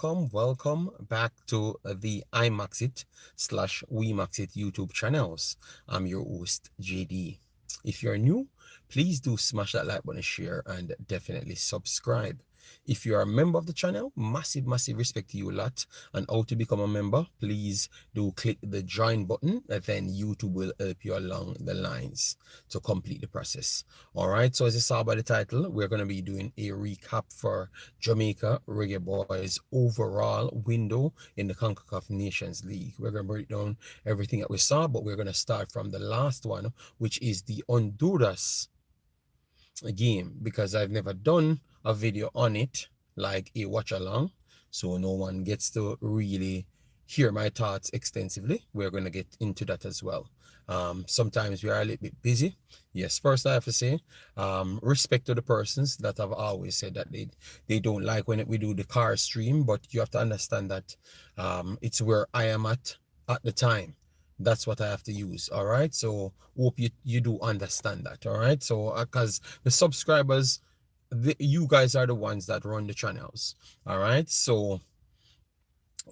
welcome back to the Imaxit slash Wemaxit YouTube channels. I'm your host, JD. If you're new, please do smash that like button, share, and definitely subscribe. If you're a member of the channel, massive respect to you a lot. And how to become a member, please do click the join button, and then YouTube will help you along the lines to complete the process. All right, so as you saw by the title, we're going to be doing a recap for Jamaica Reggae Boyz overall window in the CONCACAF Nations League. We're going to break down everything that we saw, but we're going to start from the last one, which is the Honduras game, because I've never done a video on it, like a watch along, so no one gets to really hear my thoughts extensively. We're going to get into that as well. Sometimes we are a little bit busy. Yes, first I have to say, respect to the persons that have always said that they don't like when we do the car stream, but you have to understand that it's where I am at the time. That's what I have to use. All right, so hope you do understand that. All right, so because the subscribers, you guys are the ones that run the channels. All right, so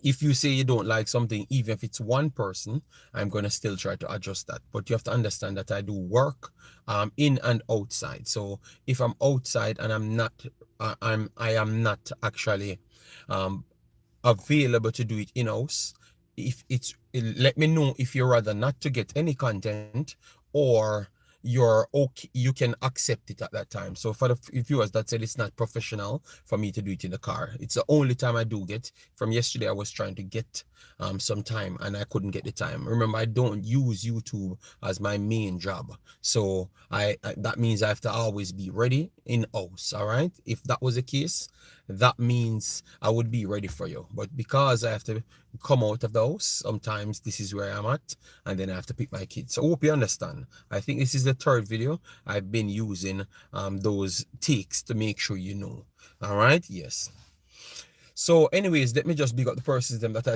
if you say you don't like something, even if it's one person, I'm going to still try to adjust that. But you have to understand that I do work in and outside. So if I'm outside and I'm not I am not actually available to do it in-house, if let me know if you're rather not to get any content, or you're okay, you can accept it at that time. So for the viewers that said it's not professional for me to do it in the car, it's the only time I do get. From yesterday I was trying to get some time and I couldn't get the time. Remember, I don't use YouTube as my main job, so I that means I have to always be ready in house. All right, if that was the case, that means I would be ready for you. But because I have to come out of the house, sometimes this is where I'm at, and then I have to pick my kids. So I hope you understand. I think this is the third video I've been using those takes to make sure you know. All right, yes. So anyways, let me just big up the persons them that I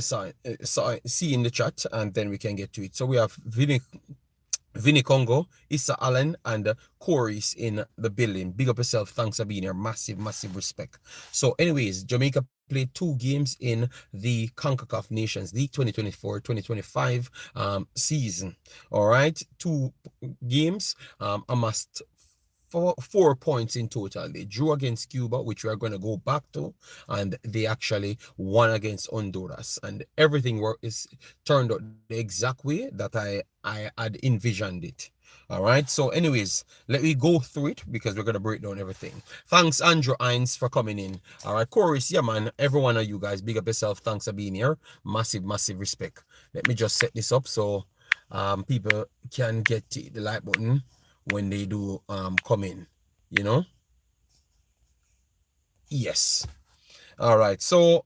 see in the chat, and then we can get to it. So we have Vinny Congo, Issa Allen, and Corey's in the building. Big up yourself. Thanks for being here. Massive respect. So anyways, Jamaica played 2 games in the CONCACAF Nations League 2024-2025 season. All right, 2 games, amassed 4 points in total. They drew against Cuba, which we are going to go back to, and they actually won against Honduras, and everything is turned out the exact way that I had envisioned it. All right, so anyways, let me go through it because we're going to break down everything. Thanks Andrew Hines for coming in. All right, Chorus, yeah man, every one of you guys, big up yourself. Thanks for being here. Massive respect. Let me just set this up so people can get the like button when they do come in, you know. Yes. All right, so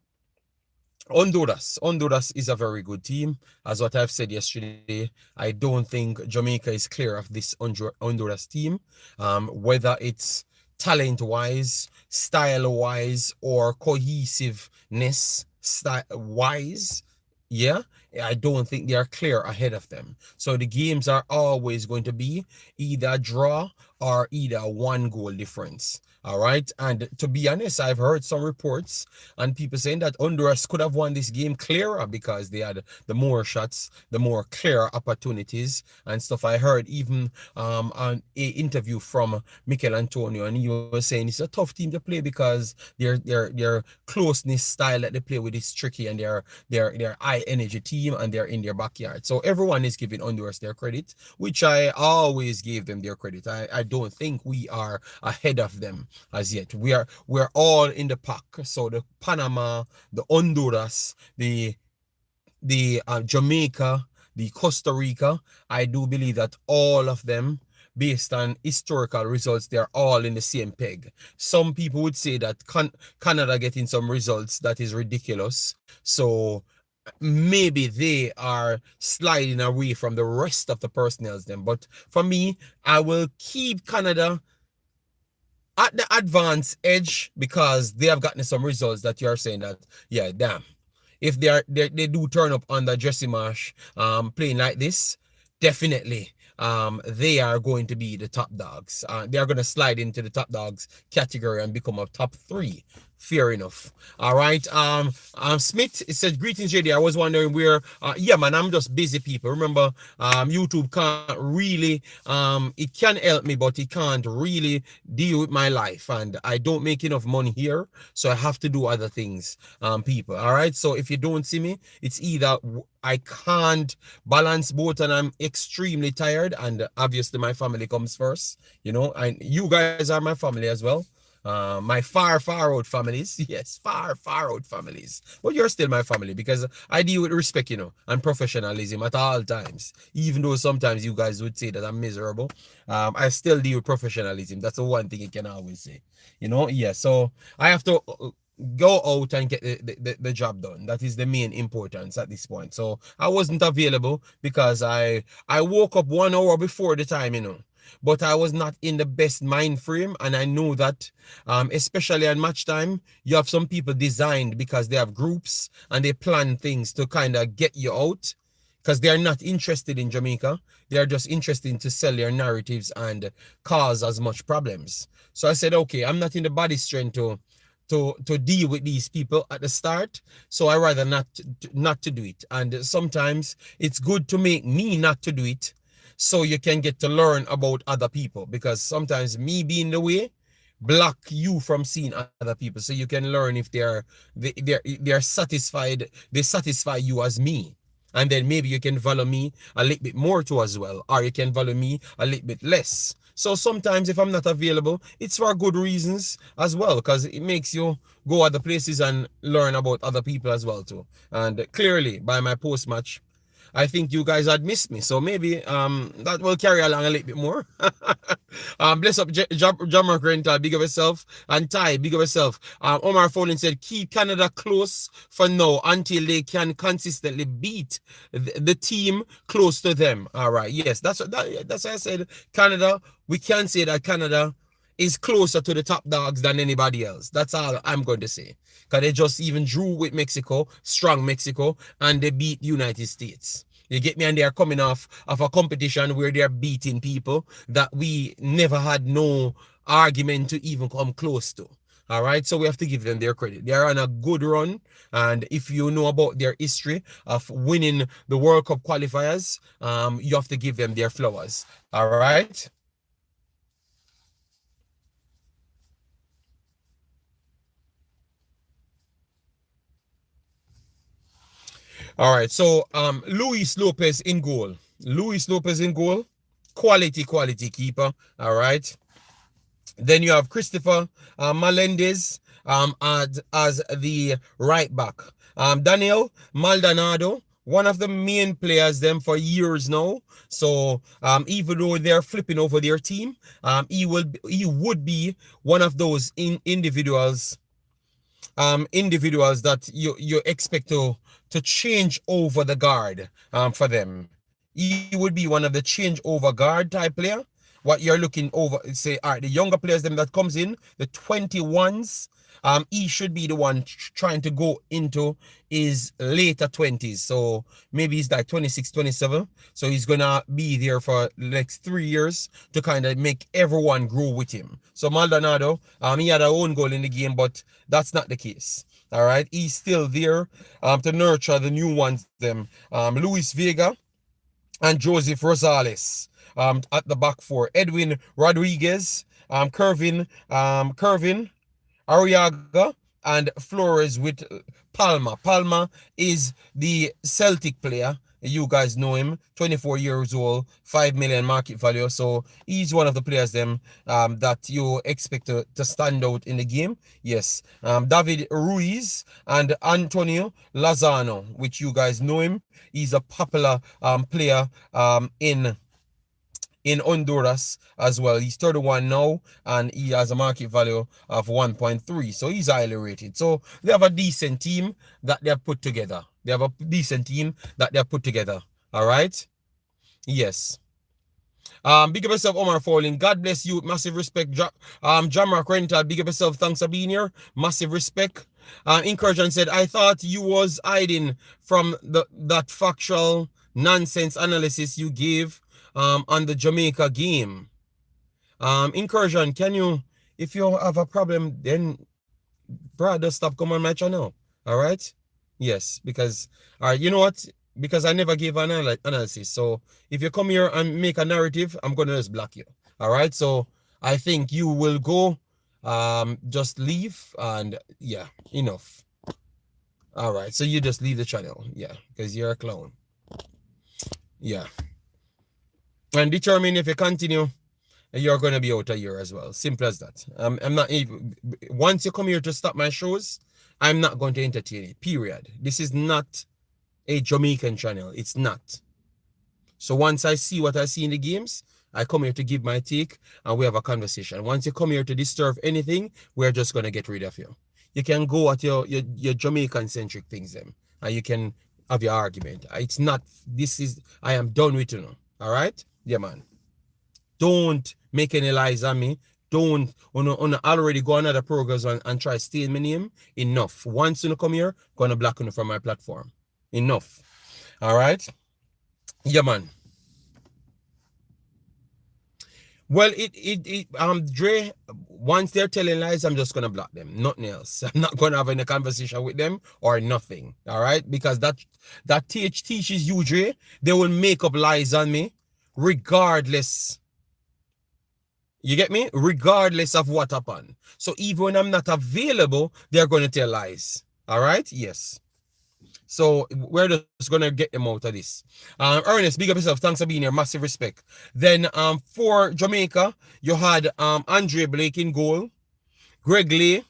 Honduras is a very good team. As what I've said yesterday, I don't think Jamaica is clear of this Honduras team, whether it's talent wise, style wise, or cohesiveness wise. Yeah, I don't think they are clear ahead of them. So the games are always going to be either a draw or either a 1-goal difference. All right, and to be honest, I've heard some reports and people saying that Honduras could have won this game clearer because they had the more shots, the more clear opportunities and stuff. I heard even on an interview from Michail Antonio, and he was saying it's a tough team to play because their closeness style that they play with is tricky, and they're high energy team, and they're in their backyard. So everyone is giving Honduras their credit, which I always gave them their credit. I don't think we are ahead of them as yet. We're all in the pack. So the Panama, the Honduras, the Jamaica, the Costa Rica, I do believe that all of them, based on historical results, they're all in the same peg. Some people would say that Canada getting some results that is ridiculous, so maybe they are sliding away from the rest of the personnel then. But for me, I will keep Canada at the advanced edge because they have gotten some results that you're saying that, yeah, damn, if they do turn up on the dressing match playing like this, definitely they are going to be the top dogs. They are going to slide into the top dogs category and become a top 3 Fair enough. All right. Smith said, "Greetings, JD. I was wondering where. Yeah, man. I'm just busy, people. Remember, YouTube can't really. It can help me, but it can't really deal with my life, and I don't make enough money here, so I have to do other things. People. All right. So if you don't see me, it's either I can't balance both, and I'm extremely tired, and obviously my family comes first. You know, and you guys are my family as well." My far out families. Yes, far out families. But you're still my family because I deal with respect, and professionalism at all times. Even though sometimes you guys would say that I'm miserable, I still deal with professionalism. That's the one thing you can always say. Yeah. So I have to go out and get the job done. That is the main importance at this point. So I wasn't available because I woke up 1 hour before the time. But I was not in the best mind frame, and I know that, especially at match time, you have some people designed because they have groups and they plan things to kind of get you out because they are not interested in Jamaica. They are just interested to sell their narratives and cause as much problems. So I said, okay, I'm not in the body strength to deal with these people at the start, so I rather not to do it. And sometimes it's good to make me not to do it so you can get to learn about other people, because sometimes me being the way block you from seeing other people, so you can learn if they're satisfied, they satisfy you as me, and then maybe you can follow me a little bit more too as well, or you can follow me a little bit less. So sometimes if I'm not available, it's for good reasons as well, because it makes you go other places and learn about other people as well too. And clearly by my post match, I think you guys had missed me, so maybe that will carry along a little bit more. Bless up Jamaica Rental, big of yourself, and Ty, big of yourself. Omar Folin said, keep Canada close for now until they can consistently beat the team close to them. All right, yes, that's what I said. Canada, we can say that Canada is closer to the top dogs than anybody else. That's all I'm going to say. Because they just even drew with Mexico, strong Mexico, and they beat United States. You get me? And they're coming off of a competition where they're beating people that we never had no argument to even come close to. All right, so we have to give them their credit. They're on a good run, and if you know about their history of winning the World Cup qualifiers, you have to give them their flowers. All right. All right, so Luis Lopez in goal. Luis Lopez in goal. Quality keeper. All right. Then you have Christopher Melendez as the right back. Daniel Maldonado, one of the main players them for years now. So even though they're flipping over their team, he would be one of those individuals that you expect to change over the guard for them. He would be one of the change over guard type player. What you're looking over, say, all right, the younger players them that comes in, the 21s, he should be the one trying to go into his later 20s. So maybe he's like 26, 27. So he's gonna be there for the next 3 years to kind of make everyone grow with him. So Maldonado, he had a own goal in the game, but that's not the case. All right, he's still there to nurture the new ones. Them Luis Vega and Joseph Rosales at the back four. Edwin Rodriguez, Kervin Arriaga, and Flores with Palma. Palma is the Celtic player. You guys know him, 24 years old, 5 million market value. So he's one of the players them that you expect to stand out in the game. Yes. David Ruiz and Antonio Lozano, which you guys know him. He's a popular player in Honduras as well. He's 31 now, and he has a market value of 1.3. So he's highly rated. So they have a decent team that they have put together. All right. Yes. Big up yourself, Omar Falling. God bless you. Massive respect. Jamrock Rental. Big up yourself. Thanks for being here. Massive respect. Incursion said, I thought you was hiding from that factual nonsense analysis you gave on the Jamaica game. Incursion, can you, if you have a problem, then brother, stop coming on my channel. All right? Yes, because, all right, you know what? Because I never gave an analysis. So if you come here and make a narrative, I'm going to just block you. All right? So I think you will go, just leave, and yeah, enough. All right. So you just leave the channel. Yeah, because you're a clown. Yeah. And determine if you continue, you're going to be out a year as well. Simple as that. I'm not even, once you come here to stop my shows, I'm not going to entertain it, period. This is not a Jamaican channel. It's not. So once I see what I see in the games, I come here to give my take and we have a conversation. Once you come here to disturb anything, we're just going to get rid of you. You can go at your Jamaican-centric things then, and you can have your argument. It's not, this is, I am done with you now. All right? Yeah, man. Don't make any lies on me. Don't already go on other programs and try to steal my name. Enough. Once you come here, gonna block you from my platform. Enough. All right? Yeah, man. Well, Dre, once they're telling lies, I'm just gonna block them. Nothing else. I'm not gonna have any conversation with them or nothing. All right? Because that teaches you, Dre, they will make up lies on me regardless. You get me? Regardless of what happened. So even when I'm not available, they're going to tell lies. All right? Yes. So we're just going to get them out of this. Ernest, big up yourself. Thanks for being here. Massive respect. Then for Jamaica, you had Andre Blake in goal. Greg Lee.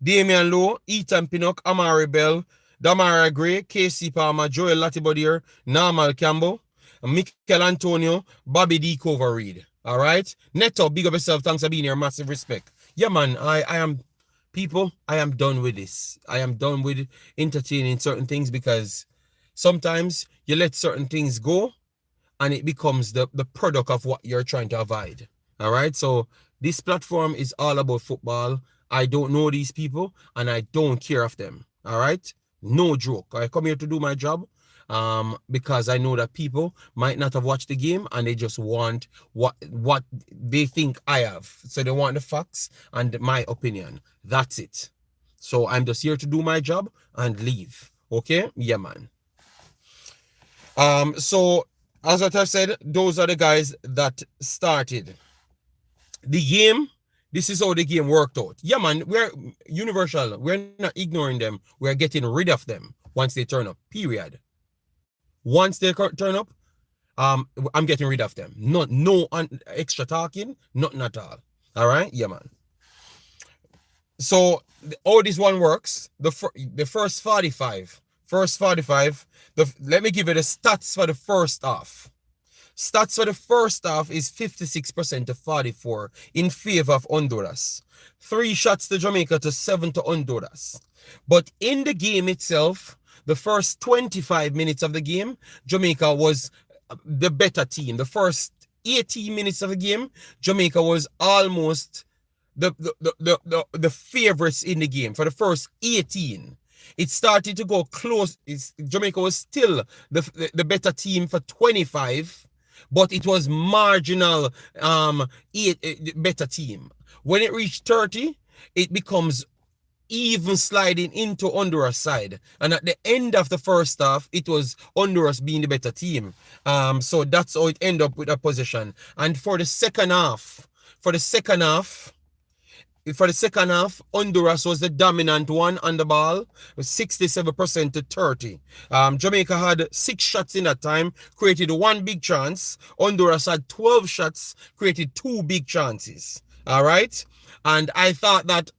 Damian Lowe. Ethan Pinnock. Amari Bell. Damara Gray. Casey Palmer. Joel Latibodier. Normal Campbell. Michail Antonio. Bobby D. Cover Reed. All right. Neto, big up yourself. Thanks for being here. Massive respect. Yeah, man. I am, people, I am done with this. I am done with entertaining certain things because sometimes you let certain things go and it becomes the product of what you're trying to avoid. All right. So this platform is all about football. I don't know these people and I don't care of them. All right. No joke. I come here to do my job. Because I know that people might not have watched the game and they just want what they think I have. So they want the facts and my opinion. That's it. So I'm just here to do my job and leave. Okay? Yeah, man. So as what I've said, those are the guys that started the game. This is how the game worked out. Yeah, man, we're universal. We're not ignoring them. We're getting rid of them once they turn up, period. Once they turn up, I'm getting rid of them. No extra talking, nothing at all. All right? Yeah, man. So, how this one works, the first 45. Let me give you the stats for the first half. Stats for the first half is 56% to 44 in favor of Honduras. 3 shots to Jamaica to 7 to Honduras. But in the game itself, the first 25 minutes of the game, Jamaica was the better team. The first 18 minutes of the game, Jamaica was almost the favorites in the game for the first 18. It started to go close. Jamaica was still the better team for 25, but it was marginal better team. When it reached 30, it becomes even sliding into Honduras side. And at the end of the first half, it was Honduras being the better team. So that's how it ended up with a position. And for the second half, Honduras was the dominant one on the ball, 67% to 30. Jamaica had 6 shots in that time, created 1 big chance. Honduras had 12 shots, created 2 big chances. All right. And I thought that,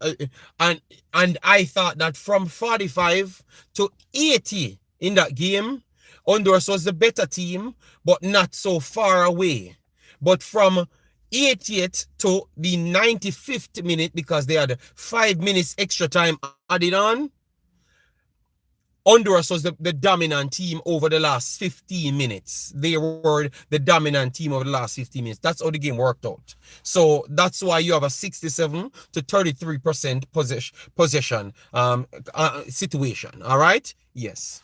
I thought that from 45 to 80 in that game, Honduras was the better team, but not so far away. But from 88th to the 95th minute, because they had 5 minutes extra time added on, Honduras was the dominant team over the last 15 minutes. They were the dominant team over the last 15 minutes. That's how the game worked out. So that's why you have a 67 to 33% possession situation. All right? Yes.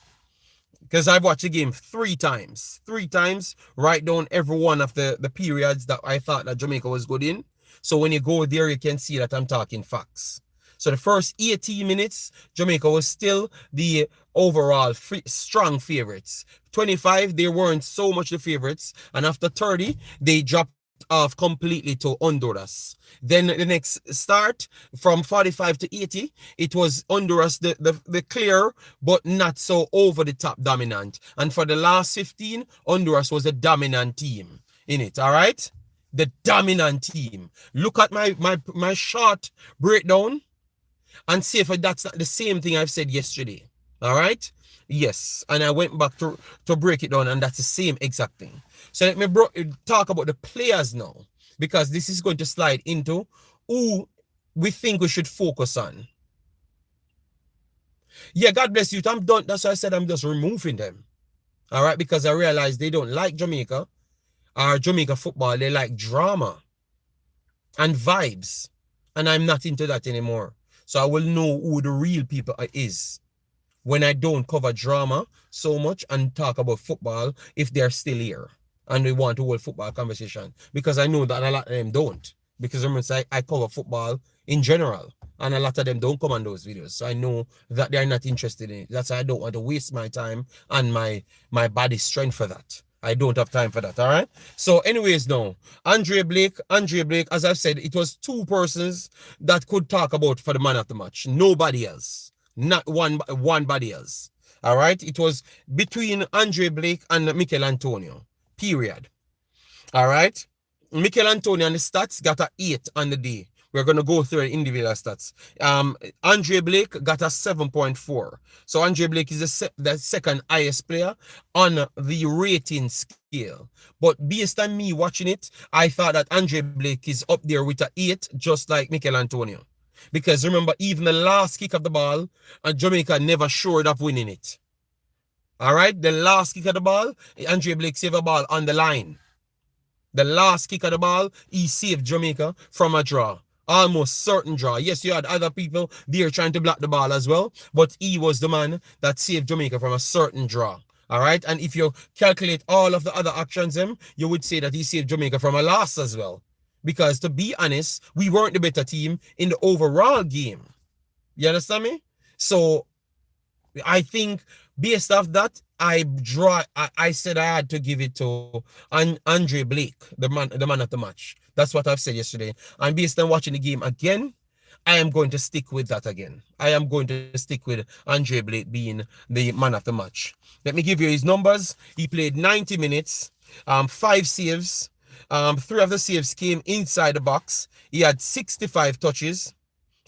Because I've watched the game 3 times. 3 times, write down every one of the periods that I thought that Jamaica was good in. So when you go there, you can see that I'm talking facts. So the first 18 minutes, Jamaica was still the overall strong favorites. 25, they weren't so much the favorites. And after 30, they dropped off completely to Honduras. Then the next start, from 45 to 80, it was Honduras the clear, but not so over the top dominant. And for the last 15, Honduras was the dominant team in it, all right? The dominant team. Look at my short breakdown and see if that's not the same thing I've said yesterday. All right? Yes. And I went back to break it down, and that's the same exact thing. So let me talk about the players now, because this is going to slide into who we think we should focus on. Yeah, God bless you. I'm done. That's why I said I'm just removing them. All right? Because I realized they don't like Jamaica or Jamaica football. They like drama and vibes. And I'm not into that anymore. So I will know who the real people is when I don't cover drama so much and talk about football if they're still here and they want to hold football conversation. Because I know that a lot of them don't. Because remember, I cover football in general, and a lot of them don't come on those videos. So I know that they're not interested in it. That's why I don't want to waste my time and my body strength for that. I don't have time for that, all right? So anyways, now, Andre Blake, as I've said, it was two persons that could talk about for the man of the match. Nobody else. Not one body else. All right? It was between Andre Blake and Michail Antonio. Period. All right? Michail Antonio and the stats got a 8 on the day. We're going to go through the individual stats. Andre Blake got a 7.4. So Andre Blake is the second highest player on the rating scale. But based on me watching it, I thought that Andre Blake is up there with an 8, just like Michail Antonio. Because remember, even the last kick of the ball, Jamaica never showed of winning it. All right? The last kick of the ball, Andre Blake saved a ball on the line. The last kick of the ball, he saved Jamaica from a draw. Almost certain draw. Yes, you had other people there trying to block the ball as well, but he was the man that saved Jamaica from a certain draw. All right? And if you calculate all of the other actions, you would say that he saved Jamaica from a loss as well. Because to be honest, we weren't the better team in the overall game. You understand me? So I think based off that, I said I had to give it to Andre Blake, the man of the match. That's what I've said yesterday. And based on watching the game again, I am going to stick with that again. I am going to stick with Andre Blake being the man of the match. Let me give you his numbers. He played 90 minutes, 5 saves. 3 of the saves came inside the box. He had 65 touches.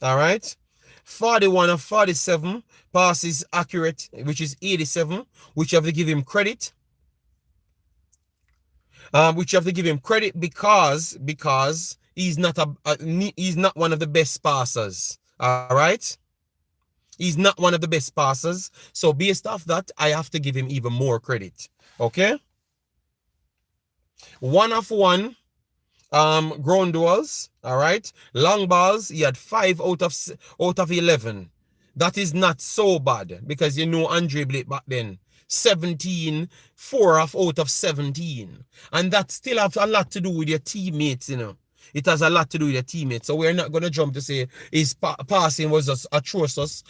All right. 41 of 47 passes accurate, which is 87, which you have to give him credit. Because he's not he's not one of the best passers. All right. He's not one of the best passers. So based off that, I have to give him even more credit. Okay. 1 of 1 ground duels, all right. Long balls, he had 5 out of 11. That is not so bad, because you know Andre Blake back then, 17, 4 out of 17. And that still has a lot to do with your teammates, you know. It has a lot to do with your teammates. So we're not going to jump to say his passing was just atrocious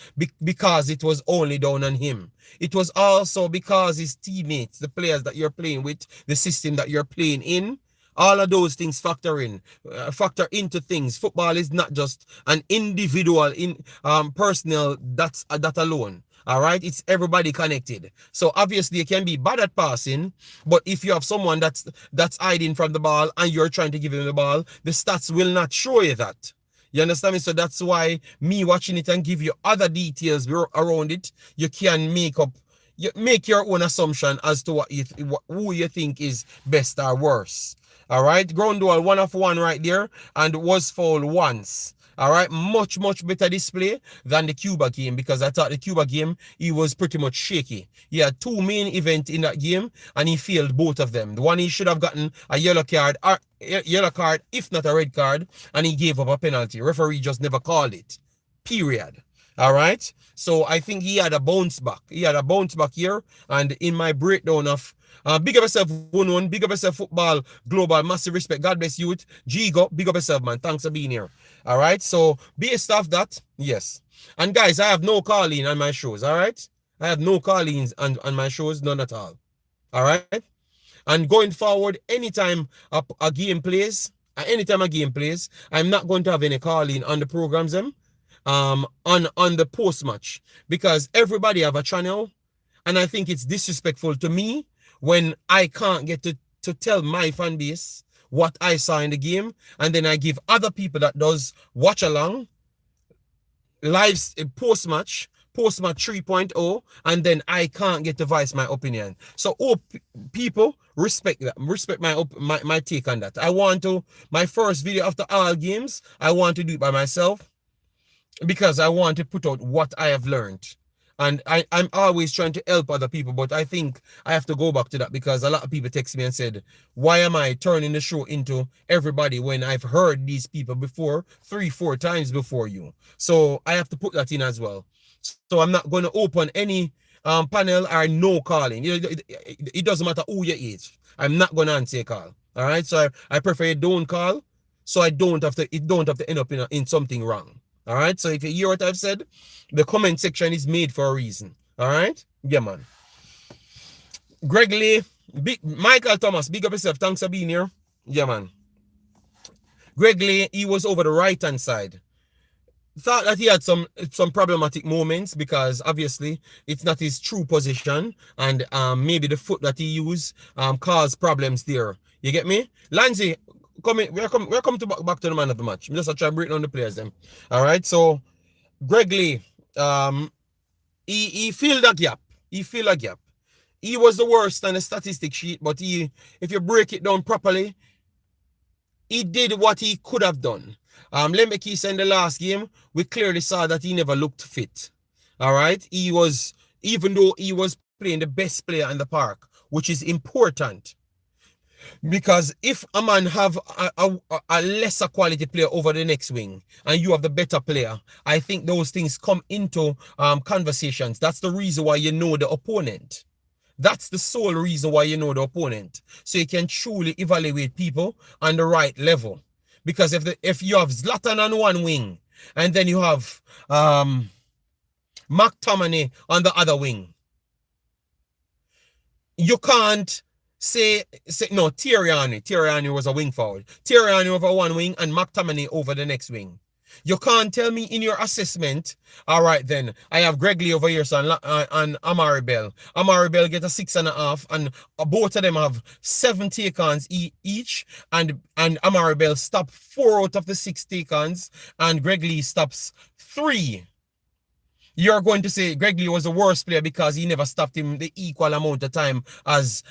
because it was only down on him. It was also because his teammates, the players that you're playing with, the system that you're playing in, all of those things factor into things. Football is not just an individual, personal, that alone. All right, it's everybody connected. So obviously you can be bad at passing, but if you have someone that's hiding from the ball and you're trying to give him the ball, the stats will not show you that. You understand me? So that's why me watching it and give you other details around it, you can make your own assumption as to who you think is best or worse. All right, ground duel 1 of 1 right there, and was fouled once. All right, much better display than the Cuba game, because I thought the Cuba game, he was pretty much shaky. He had 2 main events in that game, and he failed both of them. The one, he should have gotten a yellow card, if not a red card, and he gave up a penalty. Referee just never called it. Period. All right. So I think he had a bounce back. He had a bounce back here. And in my breakdown of big up yourself, one, big up yourself, football, global, massive respect. God bless youth. Gigo, big up yourself, man. Thanks for being here. All right. So based off that, yes. And guys, I have no calling on my shows. All right. I have no callings on my shows, none at all. All right. And going forward, anytime a game plays, I'm not going to have any calling on the programs them on the post match, because everybody have a channel, and I think it's disrespectful to me when I can't get to tell my fan base what I saw in the game, and then I give other people that does watch along live post match 3.0, and then I can't get to voice my opinion. So people respect that, respect my take on that. I want to, my first video after all games, I want to do it by myself, because I want to put out what I have learned. And I'm always trying to help other people, but I think I have to go back to that, because a lot of people text me and said, why am I turning the show into everybody when I've heard these people before 3-4 times before you? So I have to put that in as well. So I'm not going to open any panel or no calling. It doesn't matter who you is. I'm not going to answer a call. All right. So I prefer you don't call, so it don't have to end up in something wrong. All right. So if you hear what I've said, the comment section is made for a reason. All right. Yeah, man. Greg Lee, Michael Thomas, big up yourself. Thanks for being here. Yeah, man. Greg Lee, he was over the right hand side. Thought that he had some problematic moments, because obviously it's not his true position, and maybe the foot that he used caused problems there. You get me? Lanzi, we're coming to back to the man of the match. I'm just trying to break down the players them. All right. So Greg Lee, he filled a gap. He was the worst on the statistic sheet, but if you break it down properly, he did what he could have done. Lembeke said in the last game, we clearly saw that he never looked fit. All right. Even though he was playing the best player in the park, which is important. Because if a man have a lesser quality player over the next wing, and you have the better player, I think those things come into conversations. That's the reason why you know the opponent. That's the sole reason why you know the opponent. So you can truly evaluate people on the right level. Because if you have Zlatan on one wing, and then you have McTominay on the other wing, you can't say no, Thierry was a wing forward. Thierry over one wing and McTominay over the next wing. You can't tell me in your assessment, all right, then I have Greg Lee over here, so and Amari Bell. Amari Bell get a 6.5, and both of them have 7 take-ons each, and Amari Bell stopped 4 out of the 6 take-ons, and Greg Lee stops 3. You're going to say Greg Lee was the worst player because he never stopped him the equal amount of time as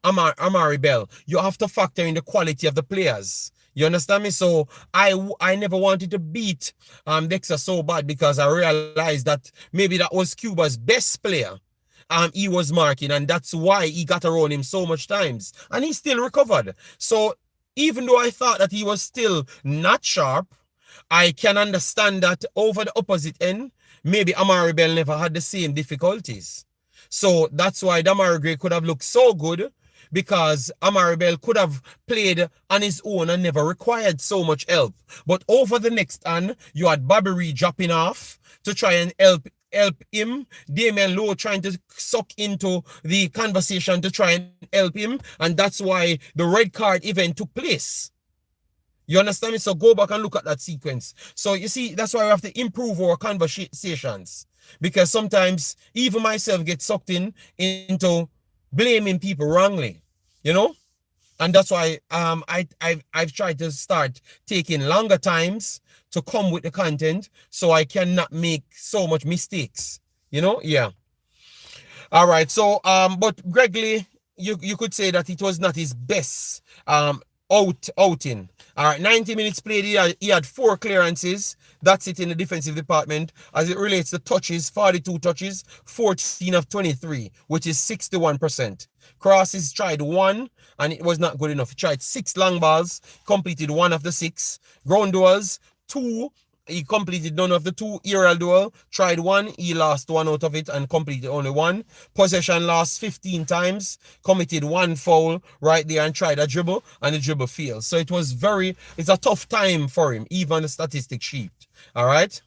Amari Bell. You have to factor in the quality of the players. You understand me? So I never wanted to beat Dexter so bad, because I realized that maybe that was Cuba's best player. He was marking, and that's why he got around him so much times, and he still recovered. So even though I thought that he was still not sharp, I can understand that over the opposite end, maybe Amari Bell never had the same difficulties. So that's why Damari Gray could have looked so good, because Amari Bell could have played on his own and never required so much help. But over the next hand, you had Bobby Reed dropping off to try and help him. Damian Lowe trying to suck into the conversation to try and help him. And that's why the red card event took place. You understand me? So go back and look at that sequence. So you see, that's why we have to improve our conversations. Because sometimes even myself get sucked into blaming people wrongly, you know? And that's why I've tried to start taking longer times to come with the content, so I cannot make so much mistakes, you know? Yeah. All right. So but Greg Lee, you could say that it was not his best outing. All right, 90 minutes played, he had 4 clearances. That's it in the defensive department. As it relates to touches, 42 touches, 14 of 23, which is 61%. Crosses tried 1, and it was not good enough. He tried 6 long balls, completed 1 of the 6. Ground duels, 2, He completed none of the two aerial duel. Tried one, he lost one out of it and completed only one. Possession lost 15 times. Committed one foul right there and tried a dribble, and the dribble failed. So it's a tough time for him, even on the statistic sheet. All right.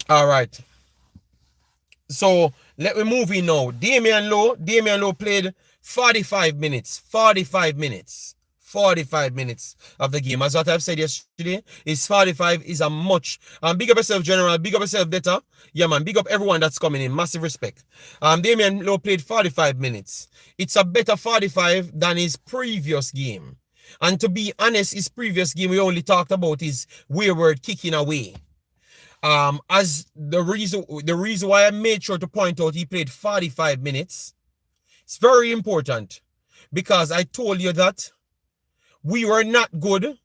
All right. So let me move in now. Damian Lowe played 45 minutes. 45 minutes. 45 minutes of the game. As what I've said yesterday, is 45 is a much. Big up yourself, General. Big up yourself, Data. Yeah, man. Big up everyone that's coming in. Massive respect. Damian Lowe played 45 minutes. It's a better 45 than his previous game. And to be honest, his previous game we only talked about is wayward kicking away. As the reason why I made sure to point out he played 45 minutes, it's very important because I told you that we were not good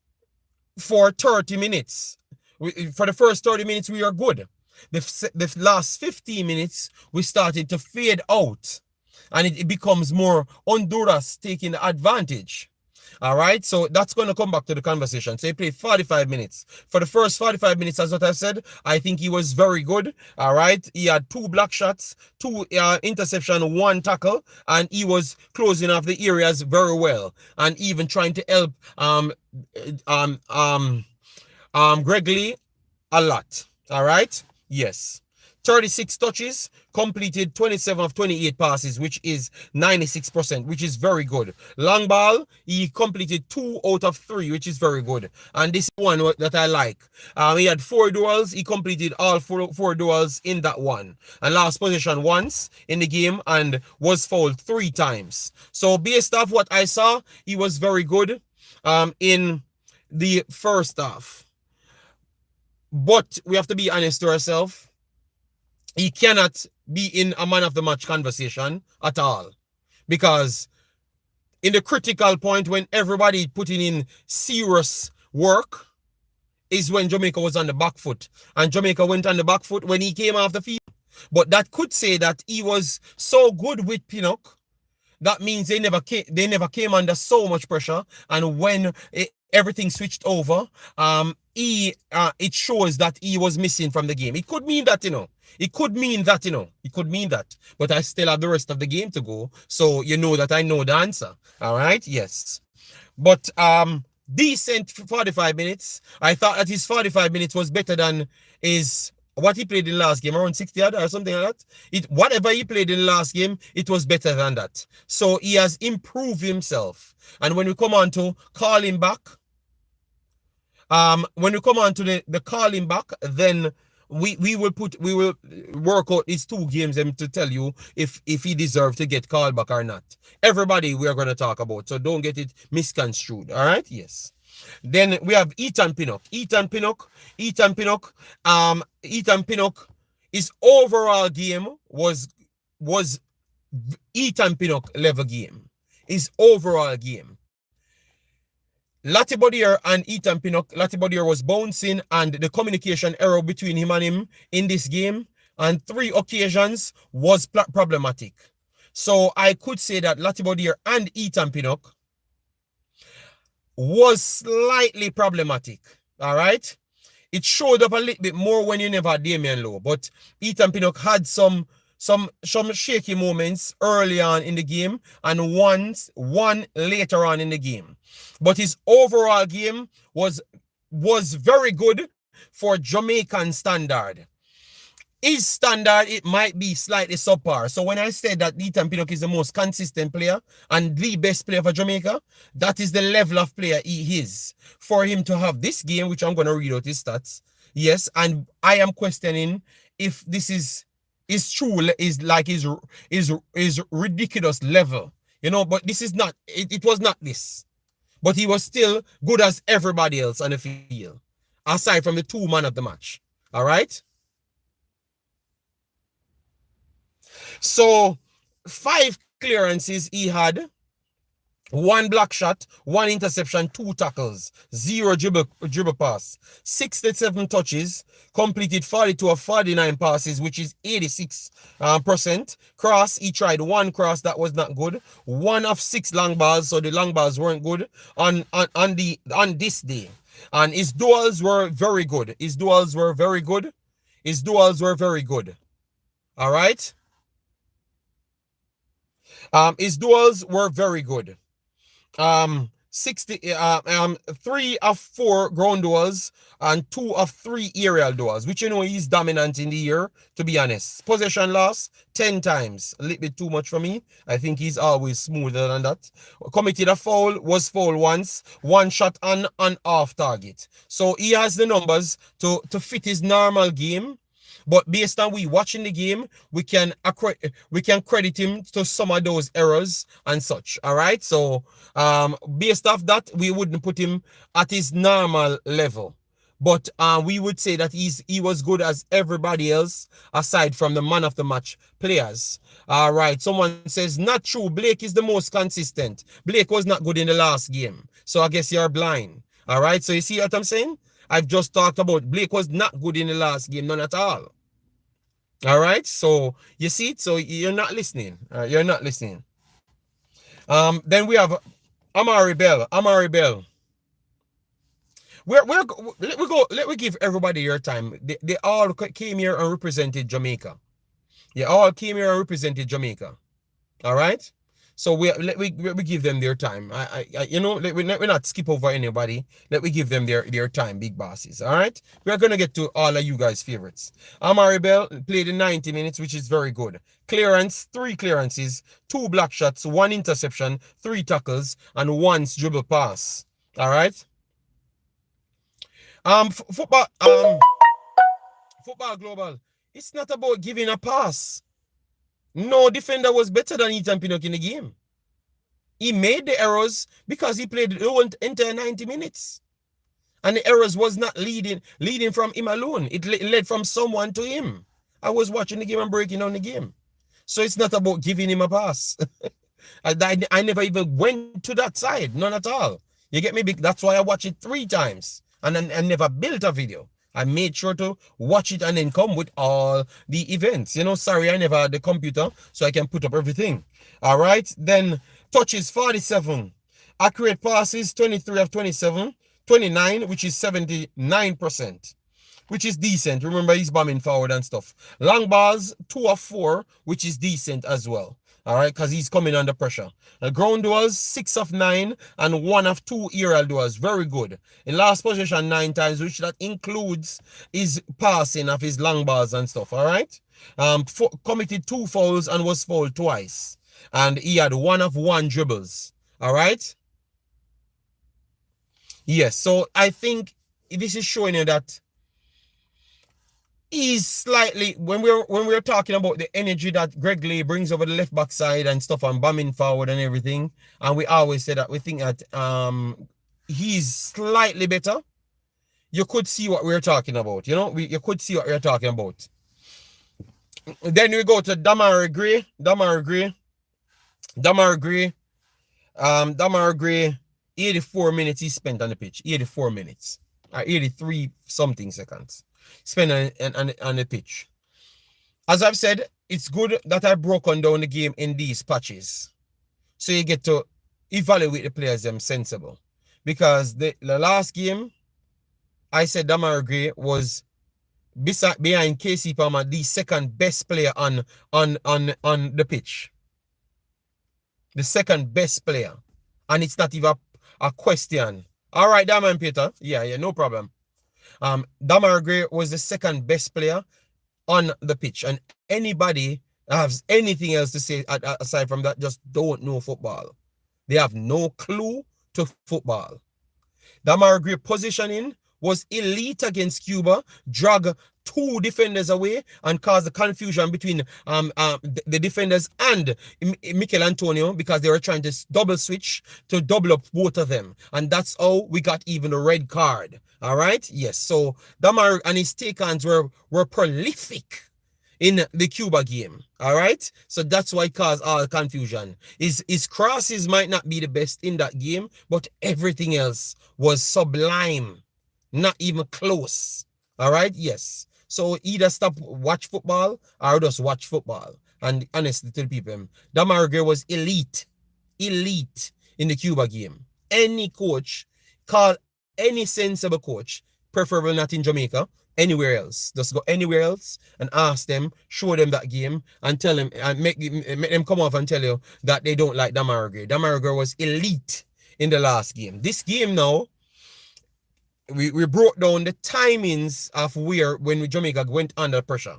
for 30 minutes. For the first 30 minutes, we were good. The last 15 minutes, we started to fade out, and it becomes more Honduras taking the advantage. All right, so that's going to come back to the conversation. So he played 45 minutes. For the first 45 minutes, as what I've said, I think he was very good. All right, he had 2 block shots, 2 interception, 1 tackle, and he was closing off the areas very well, and even trying to help Greg Lee a lot. All right, yes. 36 touches, completed 27 of 28 passes, which is 96%, which is very good. Long ball, he completed 2 out of 3, which is very good. And this one that I like. He had 4 duels. He completed all 4 duels in that one. And lost possession once in the game and was fouled 3 times. So based off what I saw, he was very good in the first half. But we have to be honest to ourselves. He cannot be in a man of the match conversation at all. Because in the critical point when everybody putting in serious work is when Jamaica was on the back foot. And Jamaica went on the back foot when he came off the field. But that could say that he was so good with Pinnock. That means they never came under so much pressure. And when everything switched over, it shows that he was missing from the game. It could mean that, It could mean that, It could mean that. But I still have the rest of the game to go. So you know that I know the answer. All right? Yes. But decent 45 minutes. I thought that his 45 minutes was better than what he played in the last game, around 60 or something like that. Whatever he played in the last game, it was better than that. So he has improved himself. And when we come on to call him back, when we come on to the calling back, then we will work out his 2 games to tell you if he deserves to get called back or not. Everybody we are going to talk about, so don't get it misconstrued. All right, yes. Then we have Ethan Pinnock. Ethan Pinnock, his overall game was Ethan Pinnock level game. His overall game. Latibodier and Ethan Pinnock, Latibodier was bouncing, and the communication error between him and him in this game on 3 occasions was problematic. So I could say that Latibodier and Ethan Pinnock was slightly problematic. All right? It showed up a little bit more when you never had Damian Lowe, but Ethan Pinnock had some shaky moments early on in the game and one later on in the game. But his overall game was very good for Jamaican standard. His standard, it might be slightly subpar. So when I said that Ethan Pinnock is the most consistent player and the best player for Jamaica, that is the level of player he is. For him to have this game, which I'm going to read out his stats, yes, and I am questioning if this is true, is like his ridiculous level, but this is not, it was not this. But he was still good as everybody else on the field, aside from the 2 man of the match. All right? So, 5 clearances he had, 1 block shot, 1 interception, 2 tackles, 0 dribble pass, 67 touches, completed 42 of 49 passes, which is 86%. Cross, he tried 1 cross, that was not good. 1 of 6 long balls, so the long balls weren't good on this day. And his duels were very good. His duels were very good. His duels were very good. All right. His duels were very good. 3 of 4 ground duels and 2 of 3 aerial duels, which he's dominant in the year, to be honest. Possession loss 10 times, a little bit too much for me. I think he's always smoother than that. Committed a foul, was fouled once, 1 shot on off target. So he has the numbers to fit his normal game. But based on we watching the game, we can credit him to some of those errors and such. All right. So based off that, we wouldn't put him at his normal level. But we would say that he was good as everybody else, aside from the man of the match players. All right. Someone says, not true. Blake is the most consistent. Blake was not good in the last game. So I guess you're blind. All right. So you see what I'm saying? I've just talked about Blake was not good in the last game, none at all. All right, so you see, so you're not listening. You're not listening. Then we have Amari Bell. Amari Bell. Let me give everybody your time. They all came here and represented Jamaica. They all came here and represented Jamaica. All right. So let me give them their time. Let me not skip over anybody. Let me give them their time, big bosses. All right. We're gonna get to all of you guys' favorites. Amari Bell played in 90 minutes, which is very good. Clearance, 3 clearances, 2 block shots, 1 interception, 3 tackles, and 1 dribble pass. All right. Football Global. It's not about giving a pass. No defender was better than Ethan Pinnock in the game. He made the errors because he played the entire 90 minutes. And the errors was not leading from him alone. It led from someone to him. I was watching the game and breaking down the game. So it's not about giving him a pass. I never even went to that side. None at all. You get me? That's why I watched it 3 times. And I never built a video. I made sure to watch it and then come with all the events. Sorry, I never had the computer, so I can put up everything. All right. Then touches 47. Accurate passes 23 of 27. 29, which is 79%, which is decent. Remember, he's bombing forward and stuff. Long balls 2 of 4, which is decent as well. All right, because he's coming under pressure. Ground duels 6 of 9 and 1 of 2 aerial duels. Very good. In last position 9 times, which that includes his passing of his long balls and stuff. All right. Committed 2 fouls and was fouled twice. And he had 1 of 1 dribbles. All right. Yes. So I think this is showing you that he's slightly, when we're talking about the energy that Greg Lee brings over the left back side and stuff and bombing forward and everything, and we always say that we think that he's slightly better. You could see what we're talking about. You could see what we're talking about. Then we go to Damari Gray, 84 minutes he spent on the pitch. 84 minutes. 83 something seconds. Spent on the pitch. As I've said, it's good that I've broken down the game in these patches. So you get to evaluate the players them sensible. Because the last game, I said Damari Gray was behind KC Palmer, the second best player on the pitch. The second best player. And it's not even a question. All right, Damon Peter. Yeah, no problem. Damari Gray was the second best player on the pitch. And anybody has anything else to say aside from that just don't know football. They have no clue to football. Damari Gray positioning was elite against Cuba, drag 2 defenders away and cause the confusion between the defenders and Michail Antonio because they were trying to double switch to double up both of them. And that's how we got even a red card. All right? Yes. So Damari and his take-ons were prolific in the Cuba game. All right? So that's why it caused all confusion. His crosses might not be the best in that game, but everything else was sublime. Not even close. All right? Yes. So either stop watch football or just watch football. And honestly to the people, Damari Gray was elite in the Cuba game. Any coach call any sensible coach, preferably not in Jamaica, anywhere else. Just go anywhere else and ask them, show them that game, and tell them and make them come off and tell you that they don't like Damara Gray. Damara Gray was elite in the last game. This game now, we broke down the timings of when Jamaica went under pressure.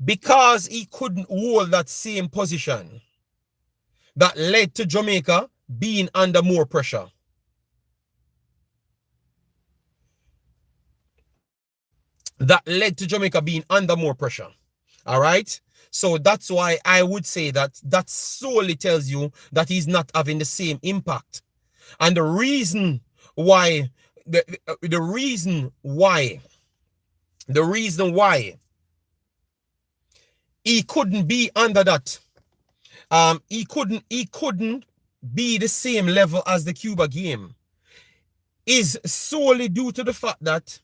Because he couldn't hold that same position, that led to Jamaica being under more pressure. That led to Jamaica being under more pressure. All right? So that's why I would say that solely tells you that he's not having the same impact. And the reason why he couldn't be under that, he couldn't be the same level as the Cuba game, is solely due to the fact that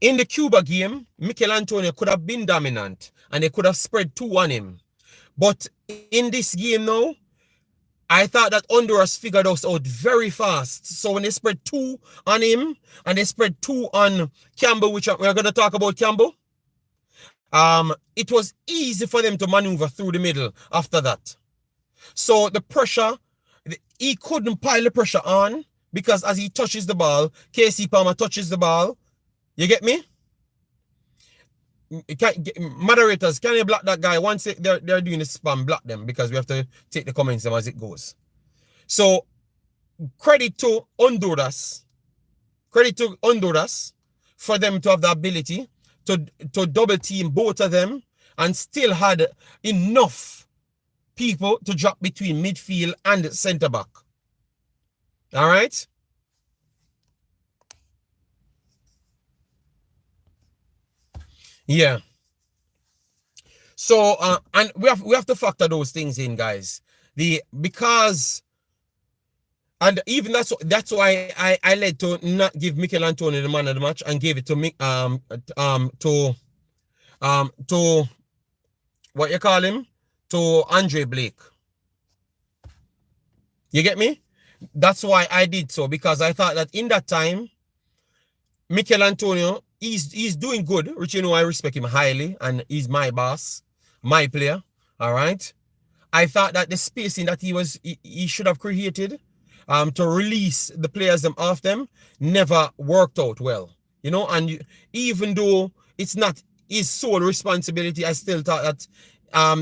in the Cuba game, Michail Antonio could have been dominant and they could have spread 2 on him. But in this game now, I thought that Honduras figured us out very fast. So when they spread 2 on him and they spread 2 on Campbell, which we're going to talk about Campbell, it was easy for them to maneuver through the middle after that. So the pressure, he couldn't pile the pressure on because as he touches the ball, KC Palmer touches the ball. You get me? Moderators, can you block that guy? Once they're doing the spam, block them because we have to take the comments as it goes. So credit to Honduras for them to have the ability to double team both of them and still had enough people to drop between midfield and center back. All right. Yeah. So and we have to factor those things in, guys. Because even that's why I led to not give Michail Antonio the man of the match and gave it to what you call him, to Andre Blake. You get me? That's why I did so, because I thought that in that time, Michail Antonio, he's doing good, which you know I respect him highly, and he's my boss, my player. All right. I thought that the spacing that he should have created to release the players them off them never worked out well. You know, and even though it's not his sole responsibility, I still thought that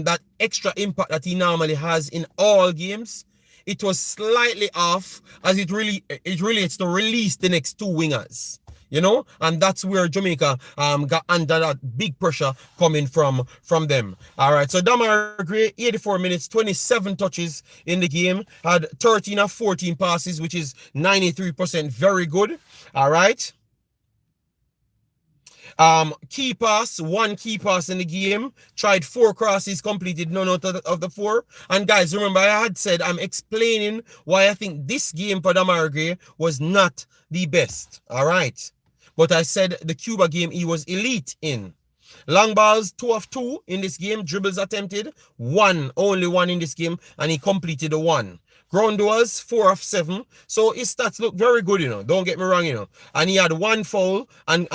that extra impact that he normally has in all games, it was slightly off, as it relates to release the next 2 wingers. You know, and that's where Jamaica got under that big pressure coming from them. All right, so Damara Gray, 84 minutes, 27 touches in the game, had 13 of 14 passes, which is 93%, very good. All right. Key pass, 1 key pass in the game, tried 4 crosses, completed none out of the 4. And guys, remember I had said I'm explaining why I think this game for Damara Gray was not the best. All right. But I said the Cuba game he was elite in. Long balls, 2 of 2 in this game. Dribbles attempted, only one in this game, and he completed the 1. Ground duels, 4 of 7. So his stats look very good, you know. Don't get me wrong, you know. And he had 1 foul and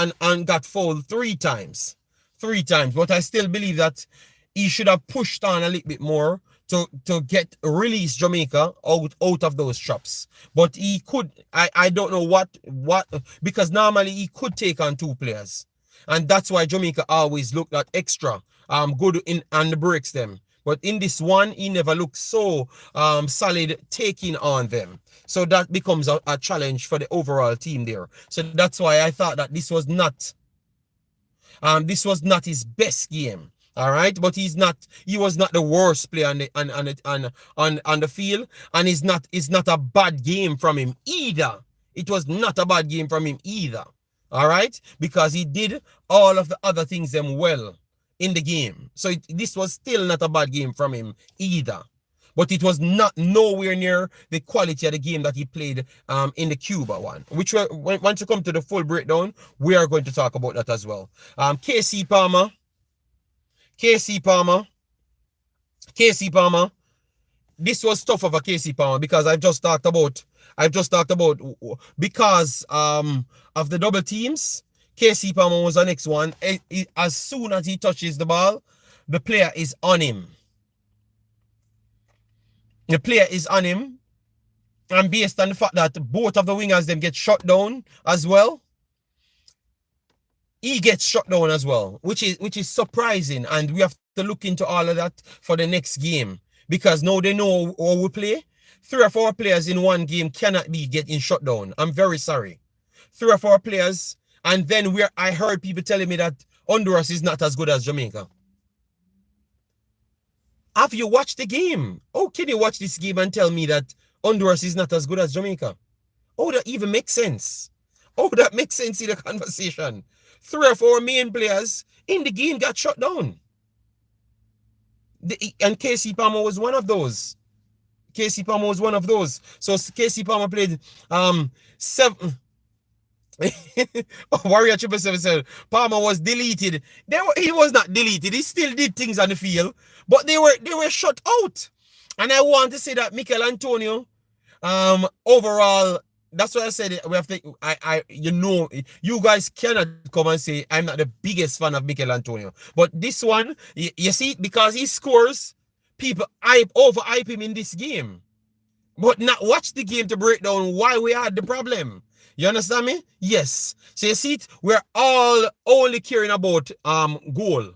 got fouled 3 times. 3 times. But I still believe that he should have pushed on a little bit more to release Jamaica out of those traps. But he could, I don't know what, because normally he could take on 2 players. And that's why Jamaica always looked at extra good on the breaks them. But in this one, he never looked so solid taking on them. So that becomes a challenge for the overall team there. So that's why I thought that this was not his best game. All right, but he was not the worst player on the field, and it's not a bad game from him either. It was not a bad game from him either. All right, because he did all of the other things them well in the game. So this was still not a bad game from him either. But it was nowhere near the quality of the game that he played in the Cuba one. Which once you come to the full breakdown, we are going to talk about that as well. KC Palmer, this was tough of a KC Palmer because I've just talked about because of the double teams. KC Palmer was the next one. As soon as he touches the ball, the player is on him. The player is on him. And based on the fact that both of the wingers them get shut down as well, he gets shut down as well, which is surprising. And we have to look into all of that for the next game. Because now they know how we play. 3 or 4 players in one game cannot be getting shut down. I'm very sorry. 3 or 4 players. And then I heard people telling me that Honduras is not as good as Jamaica. Have you watched the game? How can you watch this game and tell me that Honduras is not as good as Jamaica? Oh, that even makes sense. Oh, that makes sense in the conversation. 3 or 4 main players in the game got shut down. And KC Palmer was one of those. KC Palmer was one of those. So KC Palmer played 7. Warrior 777. Palmer was deleted. He was not deleted. He still did things on the field, but they were shut out. And I want to say that Michail Antonio, overall, that's what I said. We have to, you guys cannot come and say I'm not the biggest fan of Michail Antonio. But this one, you see, because he scores, people overhype him in this game. But not watch the game to break down why we had the problem. You understand me? Yes. So you see it, we're all only caring about goal.